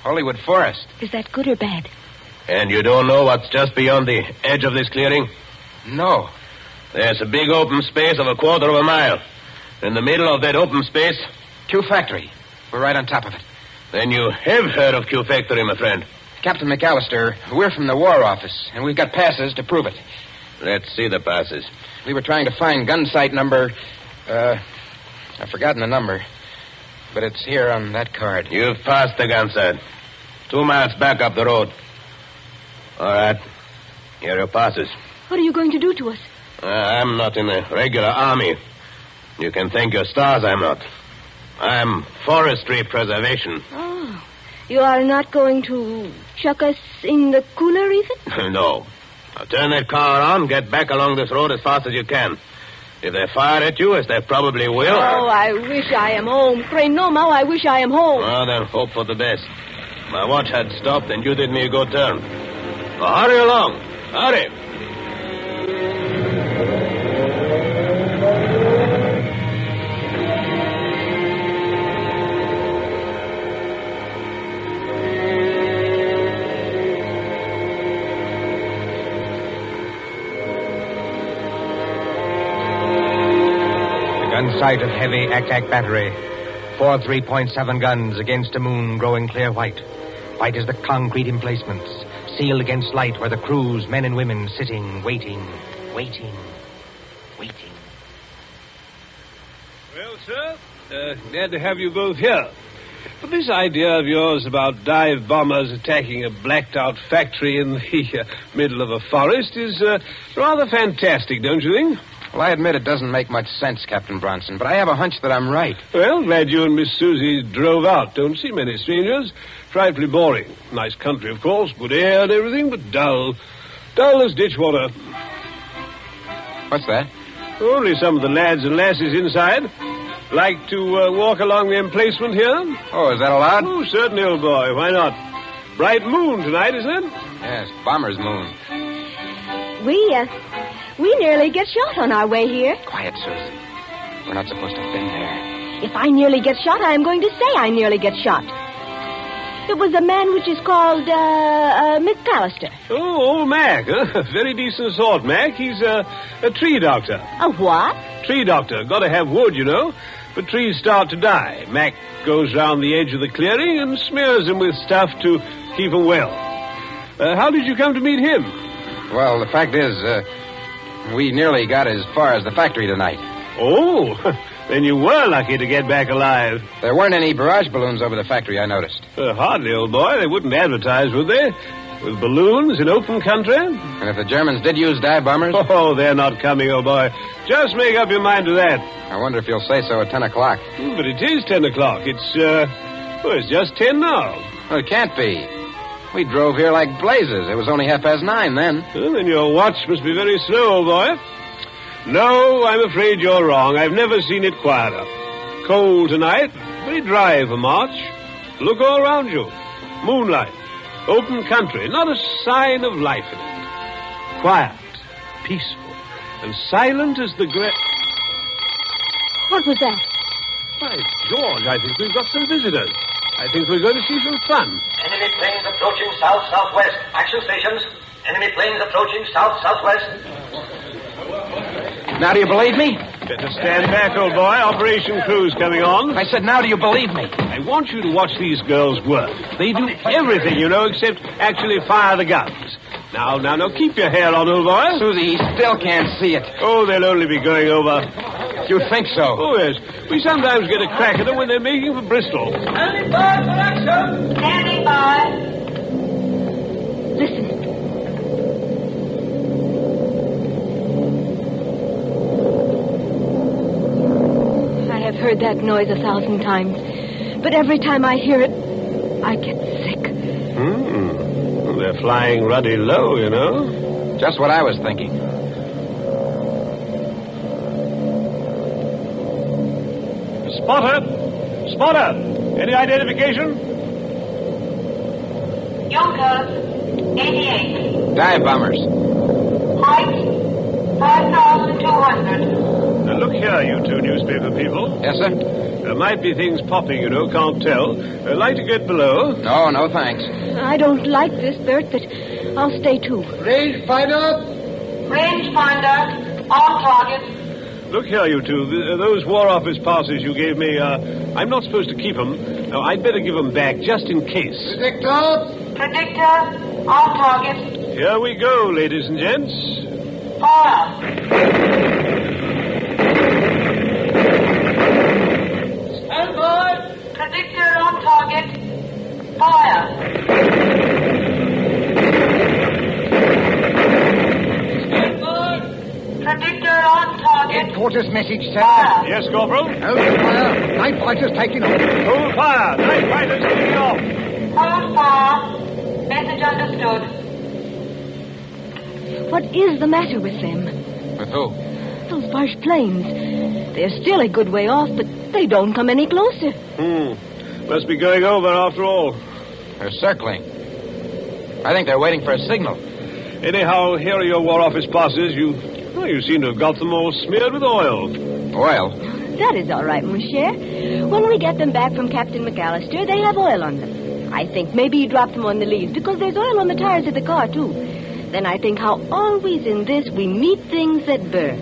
Hollywood Forest? Is that good or bad? And you don't know what's just beyond the edge of this clearing? No. There's a big open space of 1/4 mile. In the middle of that open space... Q Factory. We're right on top of it. Then you have heard of Q Factory, my friend. Captain McAllister, we're from the War Office, and we've got passes to prove it. Let's see the passes. We were trying to find gun site number... I've forgotten the number. But it's here on that card. You've passed the gun site. 2 miles back up the road. All right. Here are your passes. What are you going to do to us? I'm not in the regular army. You can thank your stars I'm not. I'm forestry preservation. Oh. You are not going to chuck us in the cooler, even? No. Now turn that car around, get back along this road as fast as you can. If they fire at you, as they probably will... Oh, I wish I am home. Pray no, Mao, I wish I am home. Well, then hope for the best. My watch had stopped and you did me a good turn. Well, hurry along. Hurry. On sight of heavy ack-ack battery. 4 3.7 guns against a moon growing clear white. White as the concrete emplacements, sealed against light where the crews, men and women, sitting, waiting. Well, sir, glad to have you both here. But this idea of yours about dive bombers attacking a blacked-out factory in the middle of a forest is rather fantastic, don't you think? Well, I admit it doesn't make much sense, Captain Bronson, but I have a hunch that I'm right. Well, glad you and Miss Susie drove out. Don't see many strangers. Frightfully boring. Nice country, of course, good air and everything, but dull. Dull as ditch water. What's that? Only some of the lads and lasses inside. Like to walk along the emplacement here? Oh, is that allowed? Oh, certainly, old boy. Why not? Bright moon tonight, isn't it? Yes, bomber's moon. We nearly get shot on our way here. Quiet, Susie. We're not supposed to have been there. If I nearly get shot, I am going to say I nearly get shot. It was a man which is called, McAllister. Oh, old Mac, huh? Very decent sort, Mac. He's a tree doctor. A what? Tree doctor. Got to have wood, you know. But trees start to die. Mac goes round the edge of the clearing and smears them with stuff to keep them well. How did you come to meet him? Well, the fact is, we nearly got as far as the factory tonight. Oh, then you were lucky to get back alive. There weren't any barrage balloons over the factory, I noticed. Hardly, old boy. They wouldn't advertise, would they? With balloons in open country? And if the Germans did use dive bombers? Oh, they're not coming, old boy. Just make up your mind to that. I wonder if you'll say so at 10 o'clock. But it is 10 o'clock. It's just 10 now. Well, it can't be. We drove here like blazes. It was only 9:30 then. Well, then your watch must be very slow, old boy. No, I'm afraid you're wrong. I've never seen it quieter. Cold tonight, very dry for March. Look all around you. Moonlight, open country, not a sign of life in it. Quiet, peaceful, and silent as the great... What was that? By George, I think we've got some visitors. I think we're going to see some fun. Enemy planes approaching south-southwest. Action stations. Enemy planes approaching south-southwest. Now do you believe me? Better stand back, old boy. Operation Crew's coming on. I said, now do you believe me? I want you to watch these girls work. They do everything, you know, except actually fire the guns. Now, keep your hair on, old boy. Susie, he still can't see it. Oh, they'll only be going over. You think so? Oh, yes. We sometimes get a crack at them when they're making for Bristol. Standing by for action. Standing by. Listen. I have heard that noise 1,000 times, but every time I hear it, I get sick. Well, they're flying ruddy low, you know. Just what I was thinking. Spotter! Any identification? Junkers, 88. Dive bombers. Height, 5,200. Now, look here, you two newspaper people. Yes, sir? There might be things popping, you know, can't tell. Like to get below? No, thanks. I don't like this, Bert, but I'll stay too. Rangefinder, on target. Look here, you two. Those War Office passes you gave me, I'm not supposed to keep them. Now, I'd better give them back, just in case. Predictor, on target. Here we go, ladies and gents. Fire. Stand by. Predictor on target. Fire. Stand by. Predictor on target. Headquarters message, sir. Fire. Yes, Corporal? Hold fire. Night fighters taking off. Hold fire. Night fighters taking off. Hold fire. Message understood. What is the matter with them? With who? Those Boche planes. They're still a good way off, but they don't come any closer. Must be going over after all. They're circling. I think they're waiting for a signal. Anyhow, here are your War Office passes. You seem to have got them all smeared with oil. Oil? That is all right, mon cher. When we get them back from Captain McAllister, they have oil on them. I think maybe he dropped them on the leaves, because there's oil on the tires of the car, too. Then I think how always in this we meet things that burn.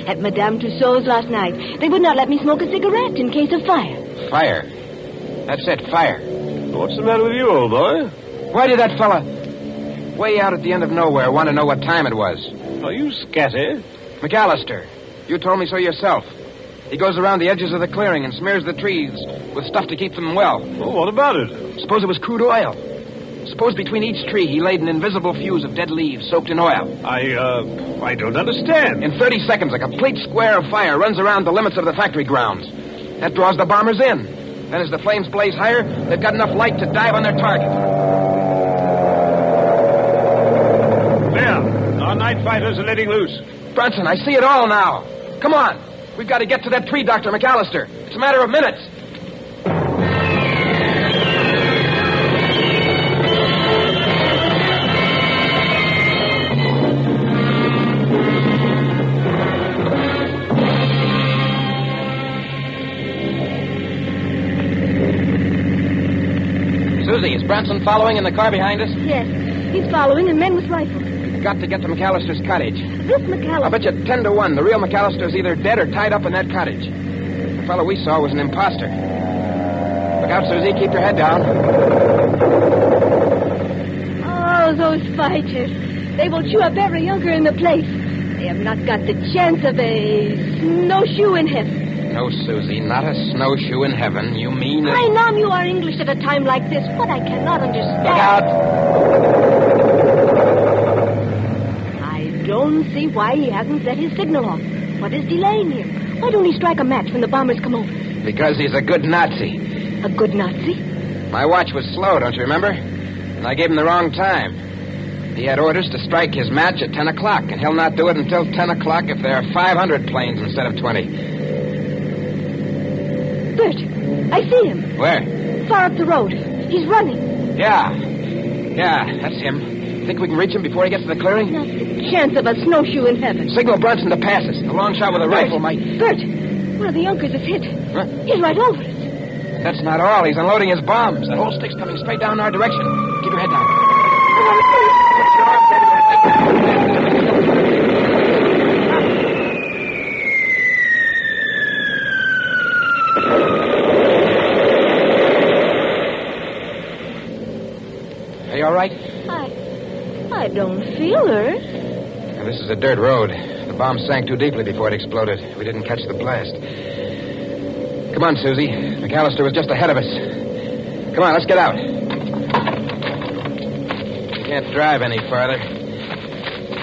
At Madame Tussauds last night, they would not let me smoke a cigarette in case of fire. Fire. That's it, fire. What's the matter with you, old boy? Why did that fella, way out at the end of nowhere, want to know what time it was? Are you scatty? McAllister, you told me so yourself. He goes around the edges of the clearing and smears the trees with stuff to keep them well. Well, what about it? Suppose it was crude oil. Suppose between each tree he laid an invisible fuse of dead leaves soaked in oil. I don't understand. In 30 seconds, a complete square of fire runs around the limits of the factory grounds. That draws the bombers in. Then as the flames blaze higher, they've got enough light to dive on their target. There. Our night fighters are letting loose. Brunson, I see it all now. Come on. We've got to get to that tree, Dr. McAllister. It's a matter of minutes. Susie, is Branson following in the car behind us? Yes, he's following and men with rifles. We've got to get to McAllister's cottage. This McAllister... I'll bet you 10 to 1 the real McAllister's either dead or tied up in that cottage. The fellow we saw was an imposter. Look out, Susie. Keep your head down. Oh, those fighters. They will chew up every younker in the place. They have not got the chance of a snowshoe in heaven. No, Susie, not a snowshoe in heaven. You mean... I know you are English at a time like this. What I cannot understand... Look out! I don't see why he hasn't set his signal off. What is delaying him? Why don't he strike a match when the bombers come over? Because he's a good Nazi. A good Nazi? My watch was slow, don't you remember? And I gave him the wrong time. He had orders to strike his match at 10 o'clock, and he'll not do it until 10 o'clock if there are 500 planes instead of 20. Bert, I see him. Where? Far up the road. He's running. Yeah, that's him. Think we can reach him before he gets to the clearing? Not the chance of a snowshoe in heaven. Signal Brunson to pass us. A long shot with a rifle might... Bert, one of the Junkers is hit. Huh? He's right over us. That's not all. He's unloading his bombs. That whole stick's coming straight down our direction. Keep your head down. Are you all right? I don't feel hurt. Now, this is a dirt road. The bomb sank too deeply before it exploded. We didn't catch the blast. Come on, Susie. McAllister was just ahead of us. Come on, let's get out. We can't drive any farther.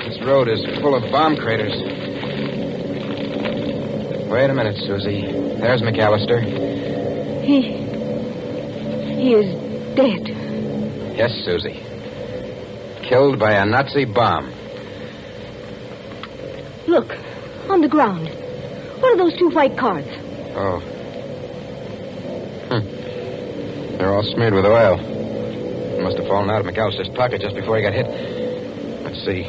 This road is full of bomb craters. Wait a minute, Susie. There's McAllister. He is dead. Yes, Susie. Killed by a Nazi bomb. Look, on the ground. What are those two white cards? Oh. They're all smeared with oil. It must have fallen out of McAllister's pocket just before he got hit. Let's see.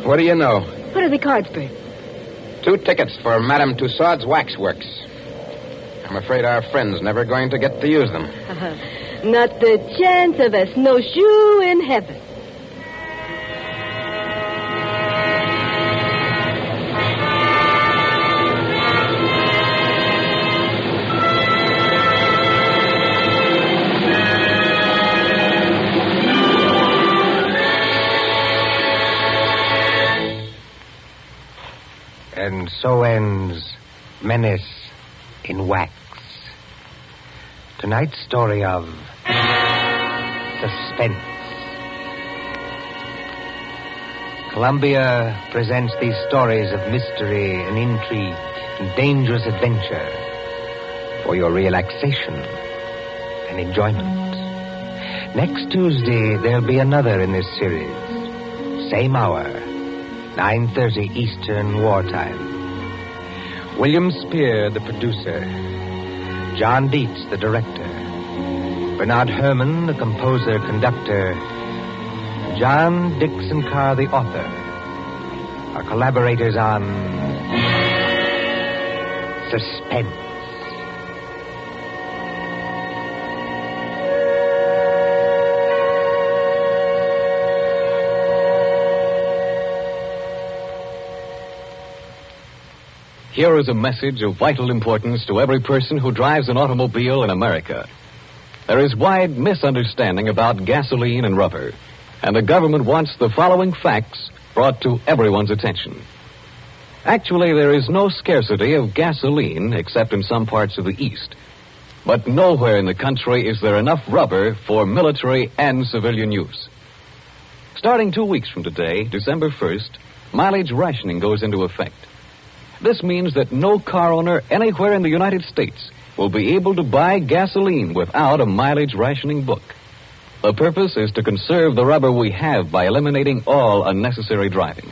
What do you know? What are the cards, Bert? 2 tickets for Madame Tussauds Waxworks. I'm afraid our friend's never going to get to use them. Not the chance of a snowshoe in heaven. And so ends Menace in Wax. Tonight's story of Suspense. Columbia presents these stories of mystery and intrigue and dangerous adventure for your relaxation and enjoyment. Next Tuesday, there'll be another in this series. Same hour, 9:30 Eastern Wartime. William Spear, the producer. John Dietz, the director. Bernard Herrmann, the composer-conductor. John Dixon Carr, the author. Our collaborators on Suspense. here is a message of vital importance to every person who drives an automobile in America. There is wide misunderstanding about gasoline and rubber, and the government wants the following facts brought to everyone's attention. Actually, there is no scarcity of gasoline except in some parts of the East. But nowhere in the country is there enough rubber for military and civilian use. Starting 2 weeks from today, December 1st, mileage rationing goes into effect. This means that no car owner anywhere in the United States will be able to buy gasoline without a mileage rationing book. The purpose is to conserve the rubber we have by eliminating all unnecessary driving.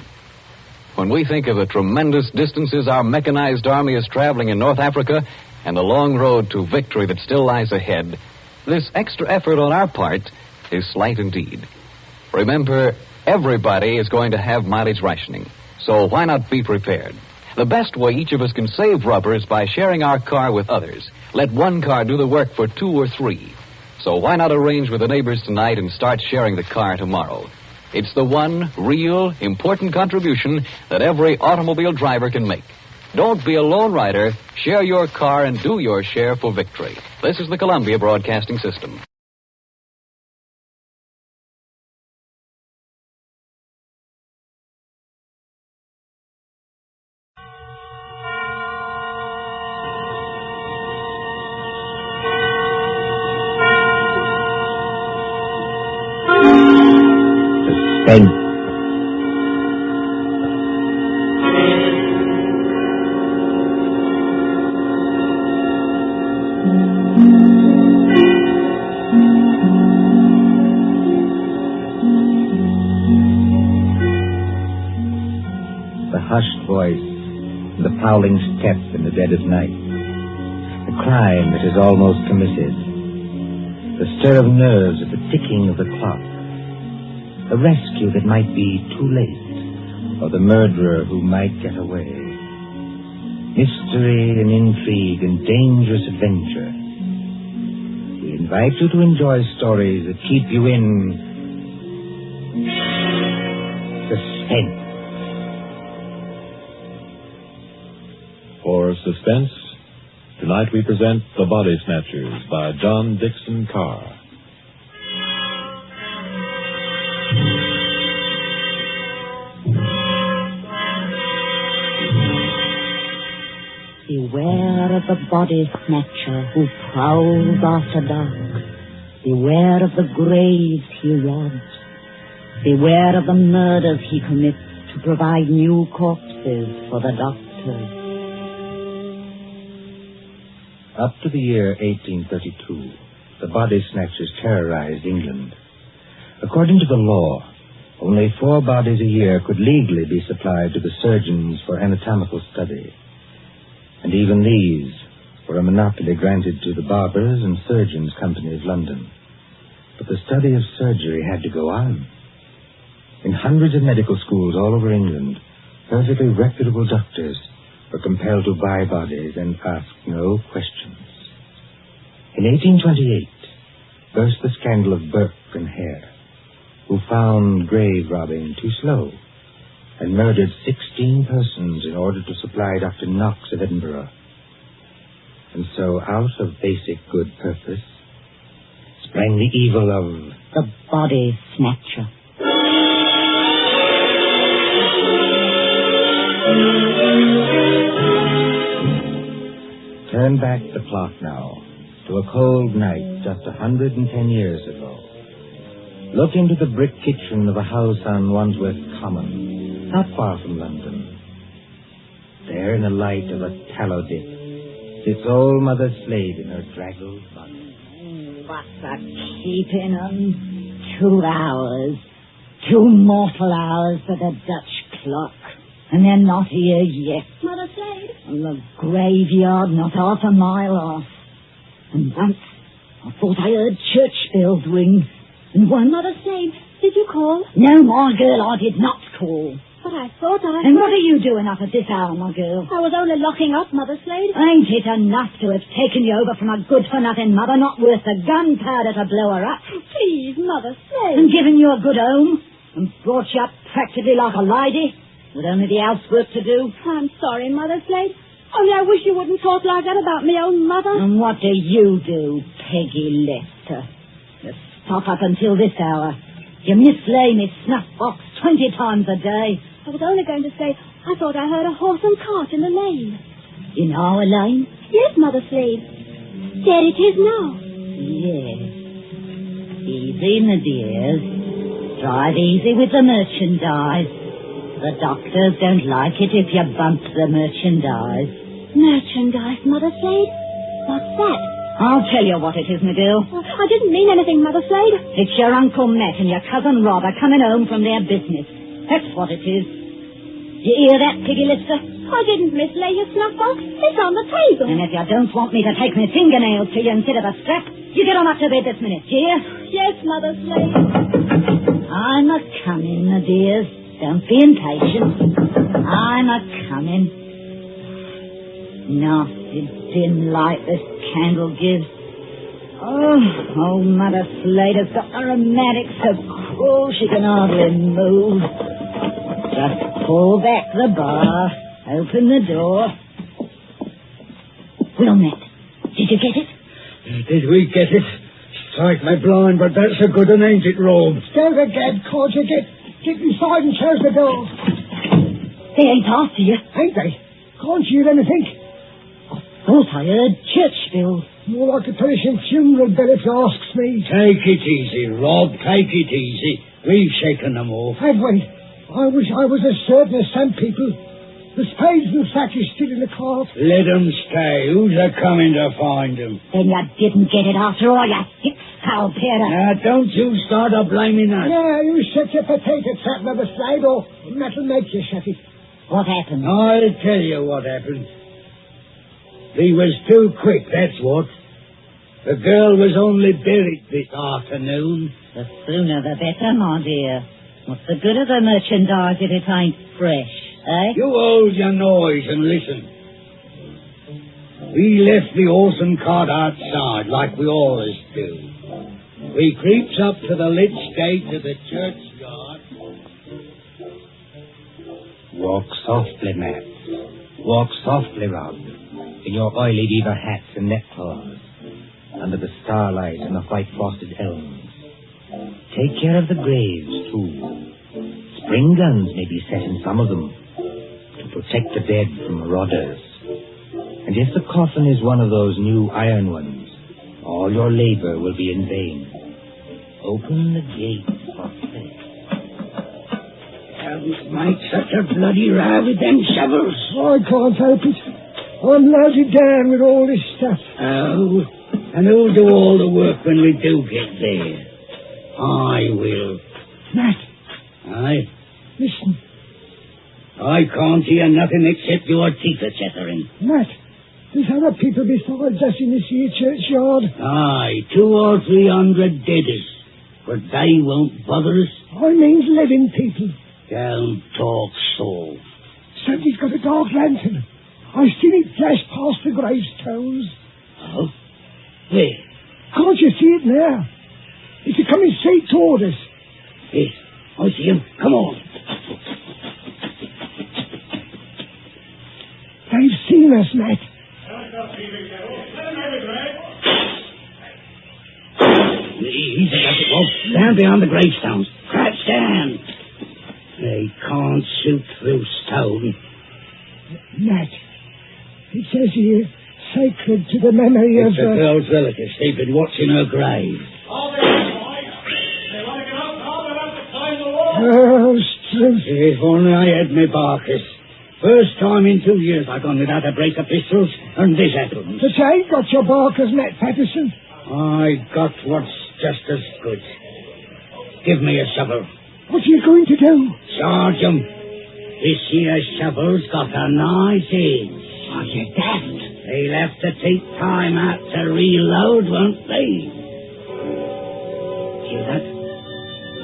When we think of the tremendous distances our mechanized army is traveling in North Africa and the long road to victory that still lies ahead, this extra effort on our part is slight indeed. Remember, everybody is going to have mileage rationing, so why not be prepared? The best way each of us can save rubber is by sharing our car with others. Let one car do the work for 2 or 3. So why not arrange with the neighbors tonight and start sharing the car tomorrow? It's the one real, important contribution that every automobile driver can make. Don't be a lone rider. Share your car and do your share for victory. This is the Columbia Broadcasting System. Suspense. The hushed voice, the prowling step in the dead of night, the crime that is almost committed, the stir of nerves at the ticking of the clock, the rescue that might be too late, or the murderer who might get away. Mystery and intrigue and dangerous adventure. We invite you to enjoy stories that keep you in suspense. For Suspense, tonight we present The Body Snatchers by John Dixon Carr. Beware of the body snatcher who prowls after dark. Beware of the graves he robs. Beware of the murders he commits to provide new corpses for the doctors. Up to the year 1832, the body snatchers terrorized England. According to the law, only 4 bodies a year could legally be supplied to the surgeons for anatomical study. And even these were a monopoly granted to the Barbers and Surgeons Company of London. But the study of surgery had to go on. In hundreds of medical schools all over England, perfectly reputable doctors were compelled to buy bodies and ask no questions. In 1828, burst the scandal of Burke and Hare, who found grave robbing too slow and murdered 16 persons in order to supply Dr. Knox of Edinburgh. And so, out of basic good purpose, sprang the evil of the body snatcher. Turn back the clock now to a cold night just 110 years ago. Look into the brick kitchen of a house on Wandsworth Common, not far from London. There, in the light of a tallow dip, sits old Mother Slade in her draggled body. What's a keeping 'em? 2 hours. 2 mortal hours for the Dutch clock. And they're not here yet. Mother Slade? And the graveyard not half a mile off. And once I thought I heard church bells ring. And one... Mother Slade, did you call? No, my girl, I did not call. But I thought I... And what are you doing up at this hour, my girl? I was only locking up, Mother Slade. Ain't it enough to have taken you over from a good-for-nothing mother, not worth the gunpowder to blow her up? Please, Mother Slade. And given you a good home, and brought you up practically like a lady, with only the housework to do? I'm sorry, Mother Slade. Only I wish you wouldn't talk like that about me own mother. And what do you do, Peggy Lester? You stop up until this hour. You mislay me snuff box 20 times a day. I was only going to say, I thought I heard a horse and cart in the lane. In our lane? Yes, Mother Slade. There it is now. Yes. Easy, my dears. Drive easy with the merchandise. The doctors don't like it if you bump the merchandise. Merchandise, Mother Slade? What's that? I'll tell you what it is, my girl. I didn't mean anything, Mother Slade. It's your Uncle Matt and your cousin Rob are coming home from their business. That's what it is. You hear that, Peggy Lister? I didn't mislay your snuff box. It's on the table. And if you don't want me to take my fingernails to you instead of a strap, you get on up to bed this minute, do you? Yes, Mother Slade. I'm a-coming, my dears. Don't be impatient. I'm a-coming. Nasty dim light this candle gives. Oh, Mother Slade has got the rheumatics so cruel she can hardly move. Just pull back the bar, open the door. Well, Matt, did you get it? Did we get it? Strike my blind, but that's a good one, ain't it, Rob? Go to gad, Corder. Get inside and close the door. They ain't after you. Ain't they? Can't you hear anything? Thought I heard church bells. More like a perishing funeral bell if you asks me. Take it easy, Rob. Take it easy. We've shaken them off. Have we? I wish I was as certain as some people. The spades and sack is still in the cart. Let them stay. Who's a-coming to find them? Then you didn't get it after all, you thick-skulled pair. Now, don't you start a blaming us. Yeah, you shut your potato trap, Mother Slade, or that'll make you shut it. What happened? I'll tell you what happened. We was too quick, that's what. The girl was only buried this afternoon. The sooner the better, my dear. What's the good of the merchandise if it ain't fresh, eh? You hold your noise and listen. We left the horse and cart outside like we always do. We creeps up to the lich gate of the churchyard. Walk softly, Matt. Walk softly, Rob. In your oily beaver hats and neckcloths, under the starlight and the white frosted elms. Take care of the graves, too. Spring guns may be set in some of them to protect the dead from marauders. And if the coffin is one of those new iron ones, all your labor will be in vain. Open the gate softly. Haven't made such a bloody row with them shovels. I can't help it. I'm loaded down with all this stuff. Oh, and who'll do all the work when we do get there? I will. Matt. Aye? Listen. I can't hear nothing except your teeth are chattering. Matt, there's other people besides us in this here churchyard. Aye, 200 or 300 deaders. But they won't bother us. I mean living people. Don't talk so. Somebody's got a dark lantern. I've seen it flash past the gravestones. Oh? Where? Can't you see it now? It's coming straight toward us. Yes, I see him. Come on. They've seen us, Matt. Easy, that's it, Rob. Down behind the gravestones. Crouch down. They can't shoot through stone. Matt, it says here, sacred to the memory of... It's the girl's relatives. They've been watching her grave. Oh, strength. If only I had my Barkers. First time in 2 years I've gone without a brace of pistols, and this happens. But you ain't got your Barkers, Matt Patterson. I got what's just as good. Give me a shovel. What are you going to do? Charge 'em. This here shovel's got a nice edge. Are you daft? They'll have to take time out to reload, won't they? Hear that?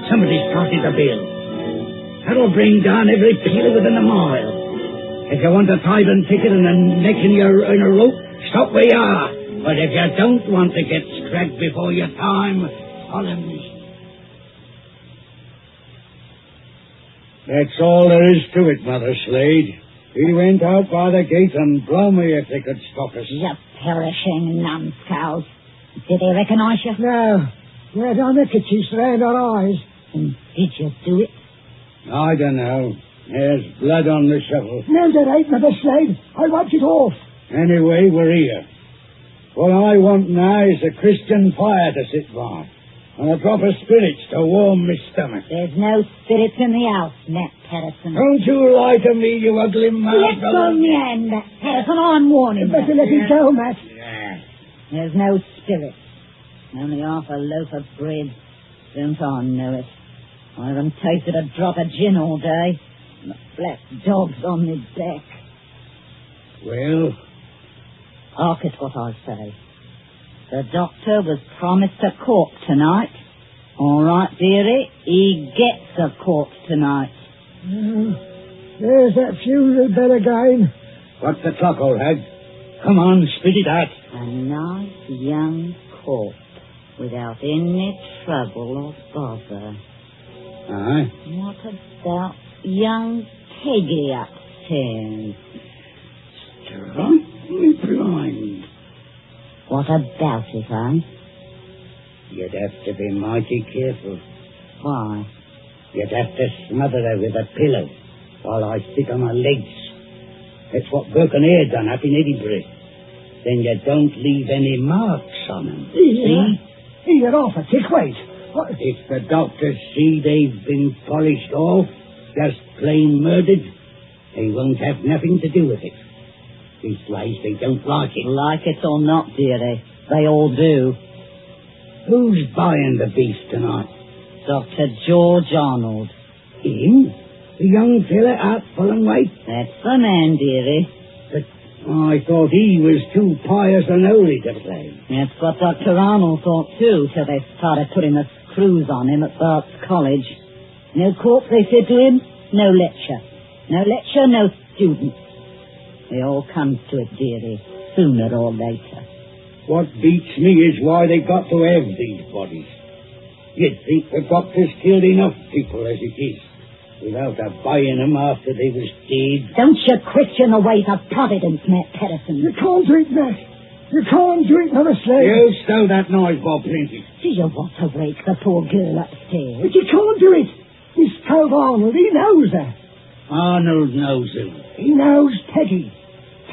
Somebody started the bill. That'll bring down every peeler within a mile. If you want a tithing ticket and a neck in a rope, stop where you are. But if you don't want to get scragged before your time, follow me. That's all there is to it, Mother Slade. He went out by the gate and blow me if they could stop us. You perishing numbskulls. Did they recognize you? No. We had our neckerchiefs around our eyes. And did you do it? I don't know. There's blood on the shovel. No, there ain't, Mother Slade. I wiped it off. Anyway, we're here. What I want now is a Christian fire to sit by. And a drop of spirits to warm my stomach. There's no spirits in the house, Nat Patterson. Don't you lie to me, you ugly mouth. Let go of your hand, Nat Patterson. I'm warning you. Better let it go, Matt. Yeah. There's no spirits. Only half a loaf of bread. Don't I know it? I haven't tasted a drop of gin all day. And the black dog's on my back. Well? Hark at what I say. The doctor was promised a corpse tonight. All right, dearie, he gets a corpse tonight. There's that funeral bell again. What's the clock, old hag? Come on, spit it out. A nice young corpse without any trouble or bother. Aye. What about young Peggy upstairs? Strongly blind. What about it, eh? You'd have to be mighty careful. Why? You'd have to smother her with a pillow while I sit on her legs. That's what broken hair done up in Edinburgh. Then you don't leave any marks on them. See? You're off a tick, wait. What? If the doctors see they've been polished off, just plain murdered, they won't have nothing to do with it. Leastwise, they don't like it. Like it or not, dearie, they all do. Who's buying the beef tonight? Dr. George Arnold. Him? The young fella out pulling weight? That's the man, dearie. But I thought he was too pious and holy to play. That's what Dr. Arnold thought, too, till they started putting the screws on him at Bart's College. No corpse, they said to him. No lecture. No lecture, no students. It all comes to it, dearie, sooner or later. What beats me is why they got to have these bodies. You'd think the doctors killed enough people as it is, without buying them after they was dead. Don't you question the ways of Providence, Matt Patterson. You can't do it, Matt. You can't do it, Mother Slade. You stow that noise, Bob, plenty. Do you want to wake the poor girl upstairs? But you can't do it. This Cove Arnold, he knows her. Arnold knows him. He knows Peggy.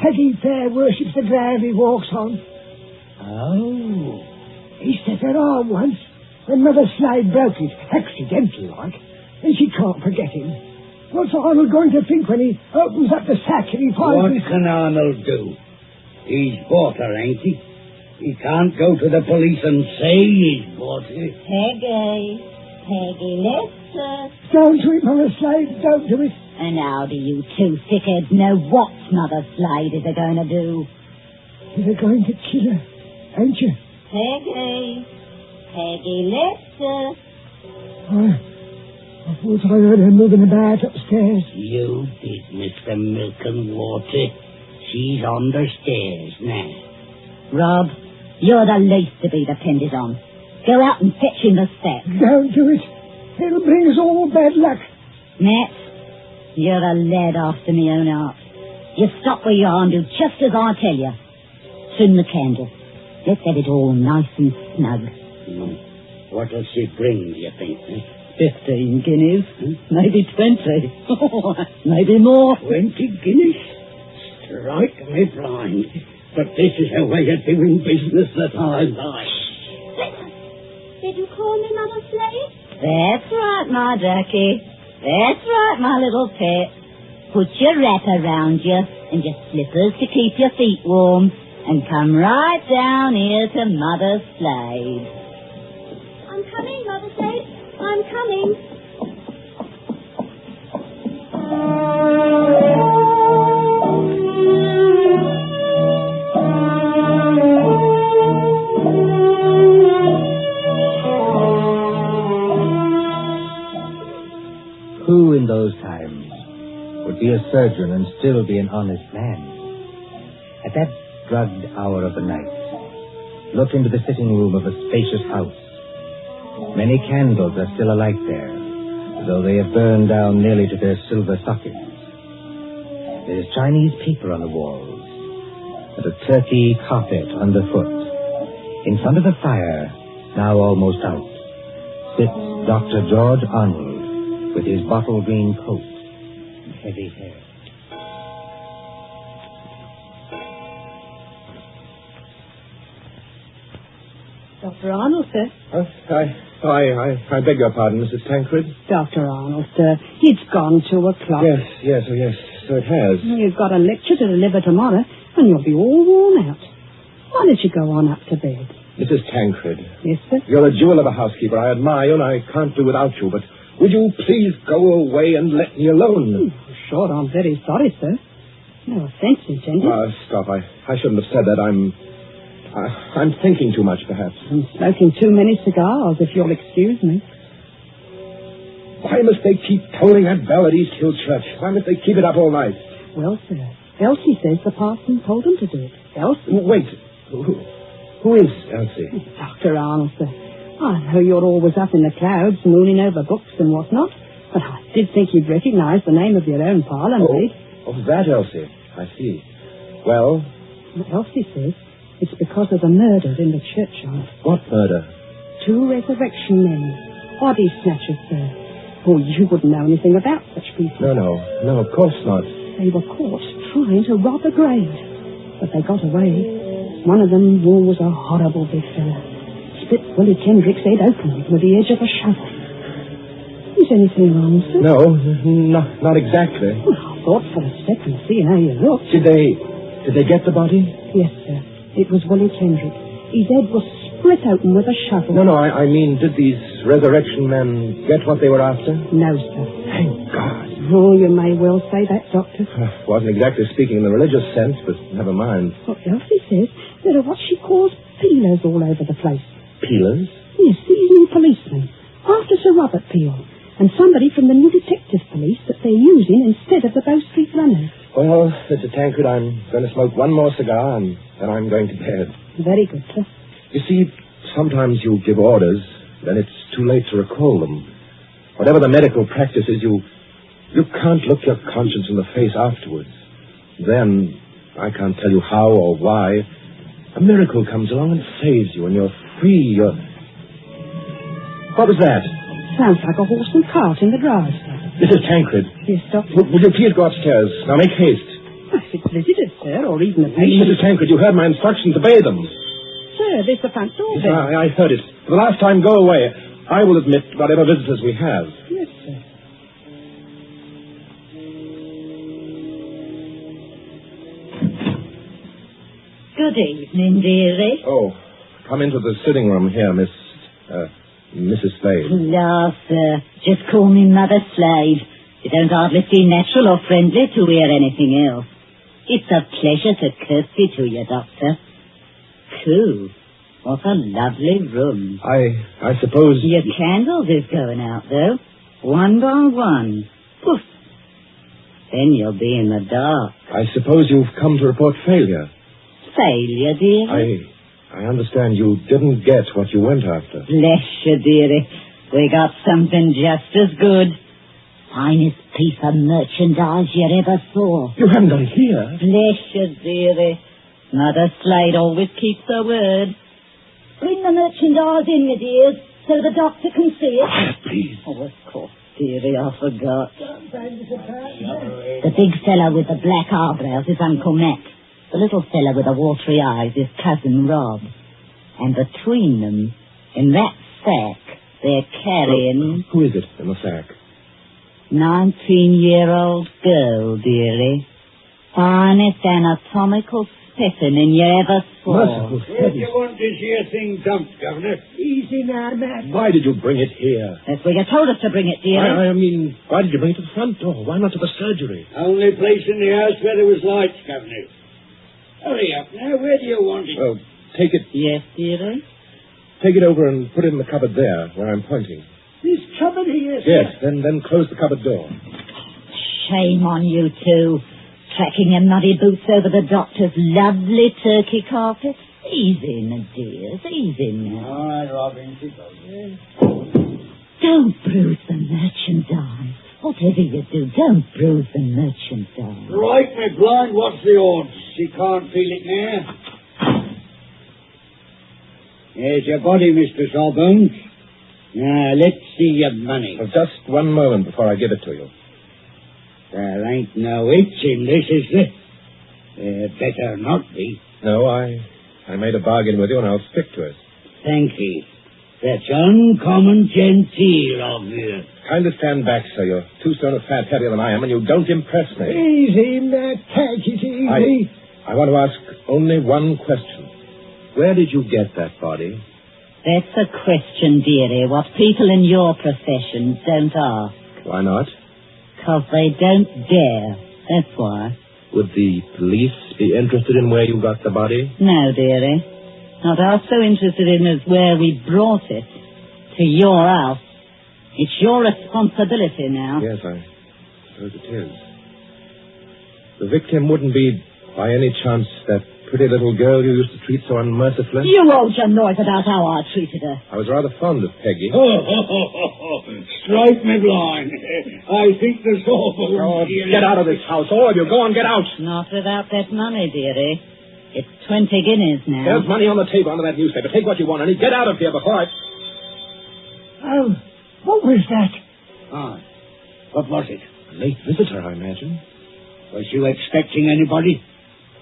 Peggy Fair worships the ground he walks on. Oh. He set her arm once when Mother Slade broke it, accidental like, and she can't forget him. What's Arnold going to think when he opens up the sack and he finds... What can Arnold do? He's bought her, ain't he? He can't go to the police and say he's bought her. Peggy, let's... Don't do it, Mother Slade, don't do it. And how do you two thickheads know what Mother Slade is going to do? They're going to kill her, ain't you? Peggy, let's... I thought I heard her moving about upstairs. You did, Mr. Milk and Water. She's on the stairs now. Rob, you're the least to be depended on. Go out and fetch him the sack. Don't do it. It'll bring us all bad luck. Matt, you're a lad after me own heart. You stop where you are and do just as I tell you. Trim the candle. Let's have it all nice and snug. What'll she bring, do you think? 15 guineas. Maybe 20. Maybe more. 20 guineas? Strike me blind. But this is a way of doing business that I like. Did you call me Mother Slade? That's right, my ducky. That's right, my little pet. Put your wrap around you and your slippers to keep your feet warm and come right down here to Mother Slade. I'm coming, Mother Slade. I'm coming. Who in those times would be a surgeon and still be an honest man? At that drugged hour of the night, look into the sitting room of a spacious house. Many candles are still alight there, though they have burned down nearly to their silver sockets. There's Chinese paper on the walls, and a turkey carpet underfoot. In front of the fire, now almost out, sits Dr. George Arnold with his bottle green coat and heavy hair. Dr. Arnold, sir. I beg your pardon, Mrs. Tancred. Dr. Arnold, sir. It's gone 2 o'clock. Yes, so it has. You've got a lecture to deliver tomorrow, and you'll be all worn out. Why don't you go on up to bed? Mrs. Tancred. Yes, sir? You're a jewel of a housekeeper. I admire you, and I can't do without you, but would you please go away and let me alone? Sure, I'm very sorry, sir. No offense intended. Stop. I shouldn't have said that. I'm thinking too much, perhaps. I'm smoking too many cigars, if you'll excuse me. Why must they keep tolling that bell at East Hill Church? Why must they keep it up all night? Well, sir, Elsie says the parson told them to do it. Elsie? Wait. Who is Elsie? Dr. Arnold, sir. I know you're always up in the clouds, mooning over books and whatnot, but I did think you'd recognize the name of your own parlour maid. Oh, that Elsie. I see. Well? Elsie says it's because of the murder in the churchyard. What murder? 2 resurrection men. Body snatchers, sir. Oh, you wouldn't know anything about such people. No, of course not. They were caught trying to rob a grave, but they got away. One of them was a horrible big fella. Split Willie Kendrick's head open with the edge of a shovel. Is anything wrong, sir? No, not exactly. Well, I thought for a second, seeing how you looked. Did they get the body? Yes, sir. It was Willie Kendrick. His head was split open with a shovel. No, I mean, did these resurrection men get what they were after? No, sir. Thank God. Oh, you may well say that, Doctor. Wasn't exactly speaking in the religious sense, but never mind. What Elsie says, there are what she calls peelers all over the place. Peelers? Yes, these new policemen. After Sir Robert Peel. And somebody from the new detective police that they're using instead of the Bow Street runners. Well, Mr. Tancred, I'm going to smoke one more cigar, and then I'm going to bed. Very good, sir. You see, sometimes you give orders, then it's too late to recall them. Whatever the medical practice is, you can't look your conscience in the face afterwards. Then, I can't tell you how or why, a miracle comes along and saves you, and you're free, What was that? Sounds like a horse and cart in the drive, sir. Mrs. Tancred. Yes, Doctor? Would you please go upstairs? Now make haste. If it's visitors, sir, or even a patient... Mrs. Tancred, you heard my instructions. Obey them. Sir, there's the front door Yes, there. I heard it. For the last time, go away. I will admit whatever visitors we have. Yes, sir. Good evening, dearie. Oh, come into the sitting room here, Mrs. Slade. La, sir. Just call me Mother Slade. You don't hardly seem natural or friendly to hear anything else. It's a pleasure to curtsy to you, Doctor. Cool. What a lovely room. I suppose... Your candles is going out, though. One by one. Poof. Then you'll be in the dark. I suppose you've come to report failure. Failure, dearie? I understand you didn't get what you went after. Bless you, dearie. We got something just as good. Finest piece of merchandise you ever saw. You haven't got it here. Bless you, dearie. Mother Slade always keeps her word. Bring the merchandise in, my dears, so the doctor can see it. Please. Oh, of course, dearie, I forgot. The big fellow with the black eyebrows is Uncle Mac. The little fellow with the watery eyes is Cousin Rob. And between them, in that sack, they're carrying... Who is it in the sack? 19-year-old girl, dearie. Finest anatomical specimen you ever saw. Merciful If you want this here thing dumped, Governor, easy now, Matt. Why did you bring it here? That's where you told us to bring it, dearie. I mean, why did you bring it to the front door? Why not to the surgery? Only place in the house where there was lights, Governor. Hurry up now. Where do you want it? Well, take it... Yes, dearie? Take it over and put it in the cupboard there, where I'm pointing. This cupboard here, sir? Yes, then close the cupboard door. Shame on you two. Tracking your muddy boots over the doctor's lovely turkey carpet. Easy, my dears, easy now. All right, Robin. Don't bruise the merchandise. Whatever you do, don't bruise the merchant down. Right, my blind, what's the odds? She can't feel it now. Here's your body, Mr. Sawbones. Now, let's see your money. Well, just one moment before I give it to you. There ain't no itch in this, is there? Better not be. No, I made a bargain with you, and I'll stick to it. Thank you. That's uncommon genteel of you. Kindly stand back, sir. You're 2 stone of fat heavier than I am, and you don't impress me. Easy, Matt. Take it easy. I want to ask only one question. Where did you get that body? That's a question, dearie, what people in your profession don't ask. Why not? 'Cause they don't dare. That's why. Would the police be interested in where you got the body? No, dearie. Not half so interested in as where we brought it. To your house. It's your responsibility now. Yes, I suppose it is. The victim wouldn't be, by any chance, that pretty little girl you used to treat so unmercifully? You hold your noise about how I treated her. I was rather fond of Peggy. Strike me blind. I think the Sawbones... Oh, get out of this house, all of you. Go on, get out. Not without that money, dearie. It's 20 guineas now. There's money on the table under that newspaper. Take what you want, and get out of here before I... Oh, what was that? Ah, what was it? A late visitor, I imagine. Was you expecting anybody?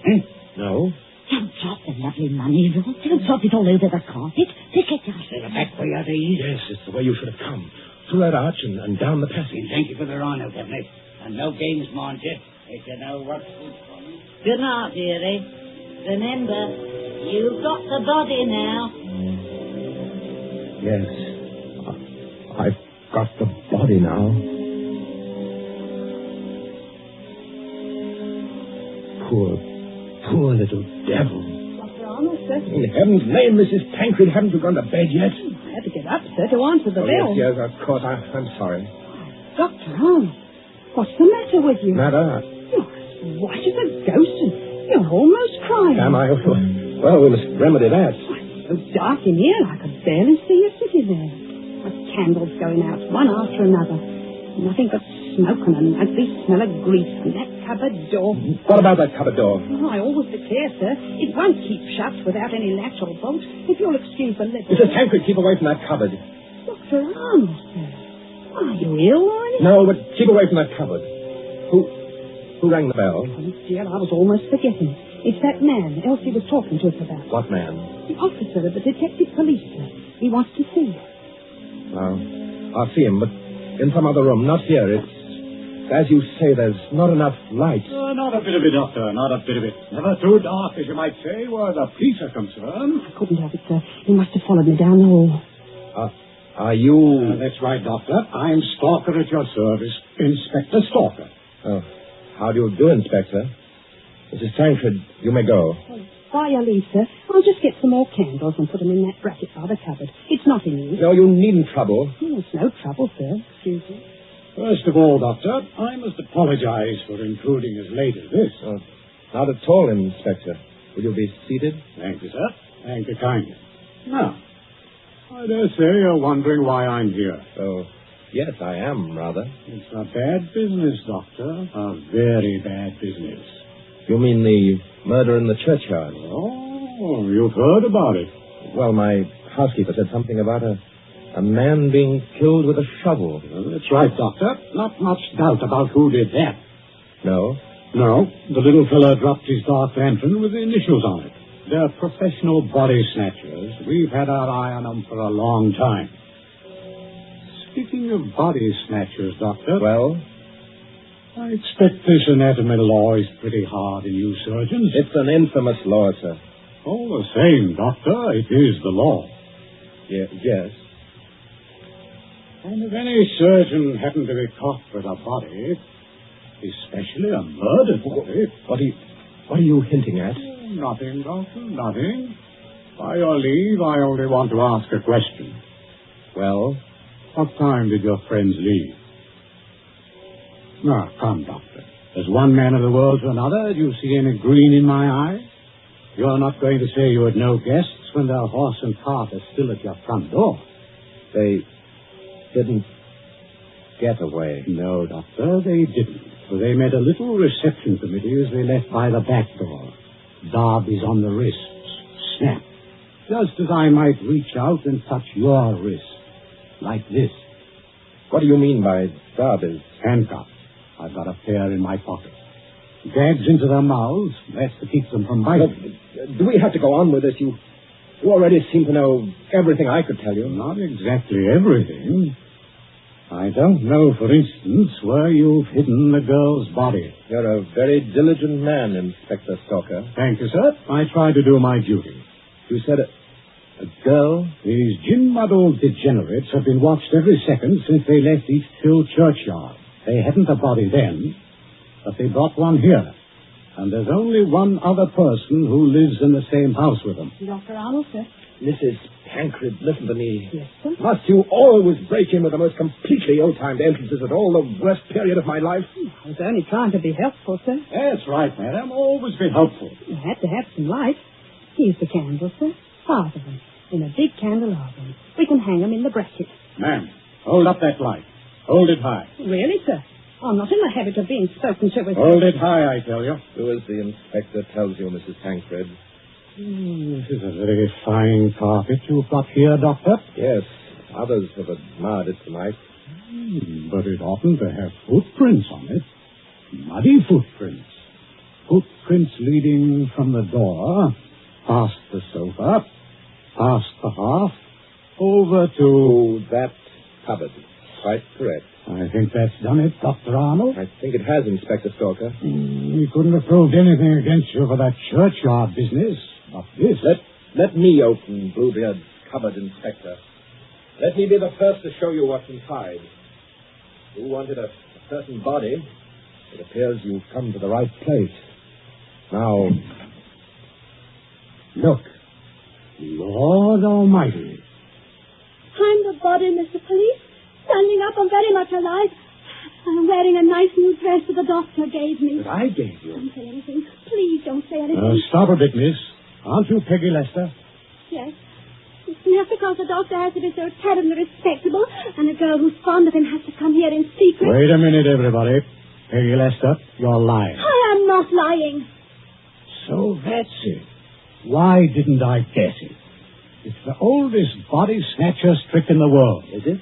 Eh? No. Don't drop the lovely money, Rob. Don't drop it all over the carpet. Pick it up. Set it back where it is. Yes, it's the way you should have come. Through that arch and down the passage. Thank you for the run, Governor. And no games, mind you. If you know what's good for me. Good night, dearie. Remember, you've got the body now. Yes. I've got the body now. Poor little devil. Dr. Arnold, sir. In heaven's name, Mrs. Tancred, haven't you gone to bed yet? I had to get up, sir, to answer the bell. Yes, of course. I'm sorry. Dr. Arnold, what's the matter with you? Matter? You're as white as a ghost, and you're almost crying. Am I? Well, we must remedy that. It's so dark in here, I could barely see you sitting there. With candles going out, one after another. Nothing but smoke and an ugly smell of grease, and that cupboard door. What about that cupboard door? Oh, I always declare, sir, it won't keep shut without any latch or bolt. If you'll excuse the little... Mrs. Tancred, keep away from that cupboard. Dr. Arnold, sir. Are you ill or anything? No, but keep away from that cupboard. Who rang the bell? Oh, dear, I was almost forgetting. It's that man Elsie was talking to us about. What man? The officer of the detective police, sir. He wants to see you. Well, I'll see him, but in some other room, not here. It's, as you say, there's not enough light. Not a bit of it, Doctor, not a bit of it. Never too dark, as you might say, where the police are concerned. I couldn't have it, sir. He must have followed me down the hall. Are you... That's right, Doctor. I'm Stalker at your service. Inspector Stalker. Oh, how do you do, Inspector? Mrs. Tancred, you may go. By your leave, sir. I'll just get some more candles and put them in that bracket by the cupboard. It's not in use. No, you needn't trouble. Oh, it's no trouble, sir. Excuse me. First of all, Doctor, I must apologize for intruding as late as this. Not at all, Inspector. Will you be seated? Thank you, sir. Thank you kindly. Now, I dare say you're wondering why I'm here. Oh, yes, I am, rather. It's a bad business, Doctor. A very bad business. You mean the murder in the churchyard? Oh, you've heard about it. Well, my housekeeper said something about a man being killed with a shovel. That's right, Doctor. Not much doubt about who did that. No? No. The little fellow dropped his dark lantern with the initials on it. They're professional body snatchers. We've had our eye on them for a long time. Speaking of body snatchers, Doctor... Well? I expect this anatomy law is pretty hard in you surgeons. It's an infamous law, sir. All the same, Doctor, it is the law. Yes. And if any surgeon happened to be caught with a body, especially a murdered body... What are you hinting at? Nothing, Doctor, nothing. By your leave, I only want to ask a question. Well? What time did your friends leave? Now, come, Doctor. As one man of the world to another, do you see any green in my eye? You're not going to say you had no guests when their horse and cart are still at your front door. They didn't get away. No, Doctor, they didn't. For they made a little reception committee as they left by the back door. Darby's on the wrists. Snap. Just as I might reach out and touch your wrist. Like this. What do you mean by Darby's? Handcuffs. I've got a pair in my pocket. Gags into their mouths. That's to keep them from biting. Look, do we have to go on with this? You already seem to know everything I could tell you. Not exactly everything. I don't know, for instance, where you've hidden the girl's body. You're a very diligent man, Inspector Stalker. Thank you, sir. I try to do my duty. You said a girl? These gin-muddled degenerates have been watched every second since they left East Hill Churchyard. They hadn't a body then, but they brought one here. And there's only one other person who lives in the same house with them. Dr. Arnold, sir. Mrs. Tancred, listen to me. Yes, sir. Must you always break in with the most completely ill-timed entrances at all the worst period of my life? I was only trying to be helpful, sir. That's right, madam. Always be helpful. You had to have some light. Here's the candles, sir. 5 of them. In a big candelabrum. We can hang them in the bracket. Ma'am, hold up that light. Hold it high. Really, sir? I'm not in the habit of being spoken to with... Hold it high, I tell you. Do as the inspector tells you, Mrs. Tancred. This is a very fine carpet you've got here, Doctor. Yes, others have admired it tonight. But it oughtn't to have footprints on it. Muddy footprints. Footprints leading from the door, past the sofa, past the hearth, over to... that cupboard. Quite correct. I think that's done it, Dr. Arnold. I think it has, Inspector Stalker. We couldn't have proved anything against you for that churchyard business. Not this. Let me open Bluebeard's cupboard, Inspector. Let me be the first to show you what's inside. You wanted a certain body. It appears you've come to the right place. Now, look. Lord Almighty. I'm the body, Mr. Police. Standing up, I'm very much alive. I'm wearing a nice new dress that the doctor gave me. That I gave you? Don't say anything. Please don't say anything. Stop a bit, miss. Aren't you Peggy Lester? Yes. It's not because the doctor has to be so terribly respectable, and a girl who's fond of him has to come here in secret. Wait a minute, everybody. Peggy Lester, you're lying. I am not lying. So that's it. Why didn't I guess it? It's the oldest body snatcher trick in the world, is it?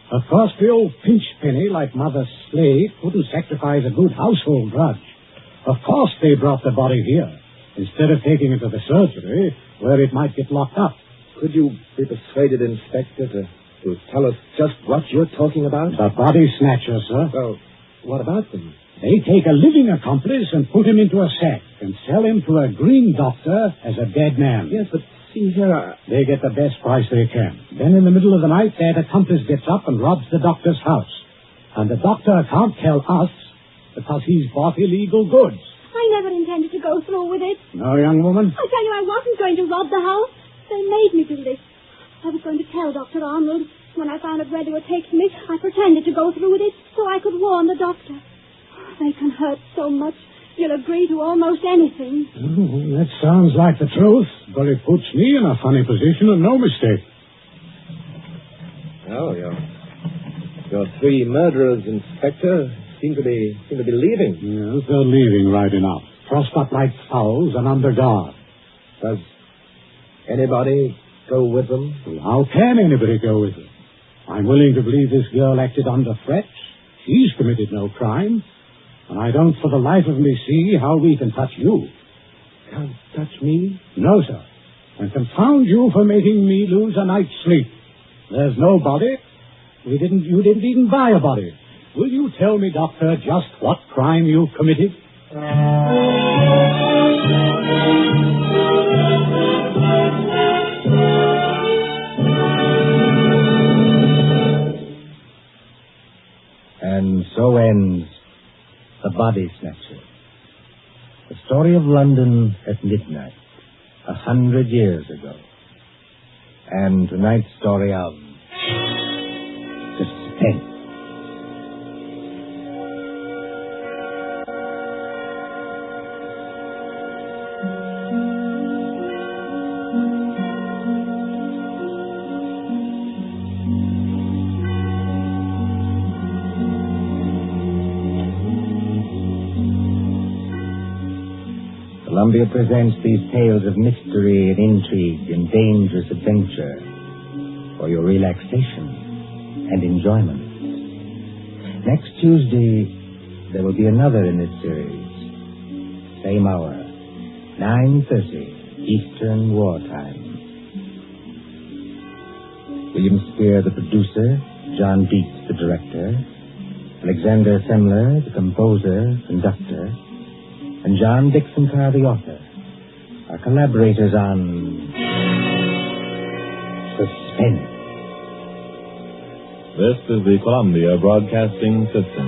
Of course, the old pinch penny like Mother Slade couldn't sacrifice a good household grudge. Of course they brought the body here, instead of taking it to the surgery, where it might get locked up. Could you be persuaded, Inspector, to tell us just what you're talking about? The body snatcher, sir. Well, what about them? They take a living accomplice and put him into a sack and sell him to a green doctor as a dead man. Yes, but see here, They get the best price they can. Then in the middle of the night, that accomplice gets up and robs the doctor's house. And the doctor can't tell us because he's bought illegal goods. I never intended to go through with it. No, young woman? I tell you, I wasn't going to rob the house. They made me do this. I was going to tell Dr. Arnold. When I found out where they were taking me, I pretended to go through with it so I could warn the doctor. They can hurt so much. You'll agree to almost anything. That sounds like the truth, but it puts me in a funny position and no mistake. Oh, your 3 murderers, Inspector, seem to be leaving. Yes, they're leaving right enough. Trussed up like fowls and under guard. Does anybody go with them? Well, how can anybody go with them? I'm willing to believe this girl acted under threats. She's committed no crime. And I don't for the life of me see how we can touch you. Can't touch me? No, sir. And confound you for making me lose a night's sleep. There's no body. You didn't even buy a body. Will you tell me, Doctor, just what crime you committed? And so ends The Body Snatcher. The story of London at midnight, 100 years ago. And tonight's story of Suspense. Columbia presents these tales of mystery and intrigue and dangerous adventure for your relaxation and enjoyment. Next Tuesday, there will be another in this series. Same hour, 9:30 Eastern Wartime. William Spear, the producer, John Dietz, the director, Alexander Semler, the composer, conductor, and John Dixon Carr, the author, are collaborators on Suspense. This is the Columbia Broadcasting System.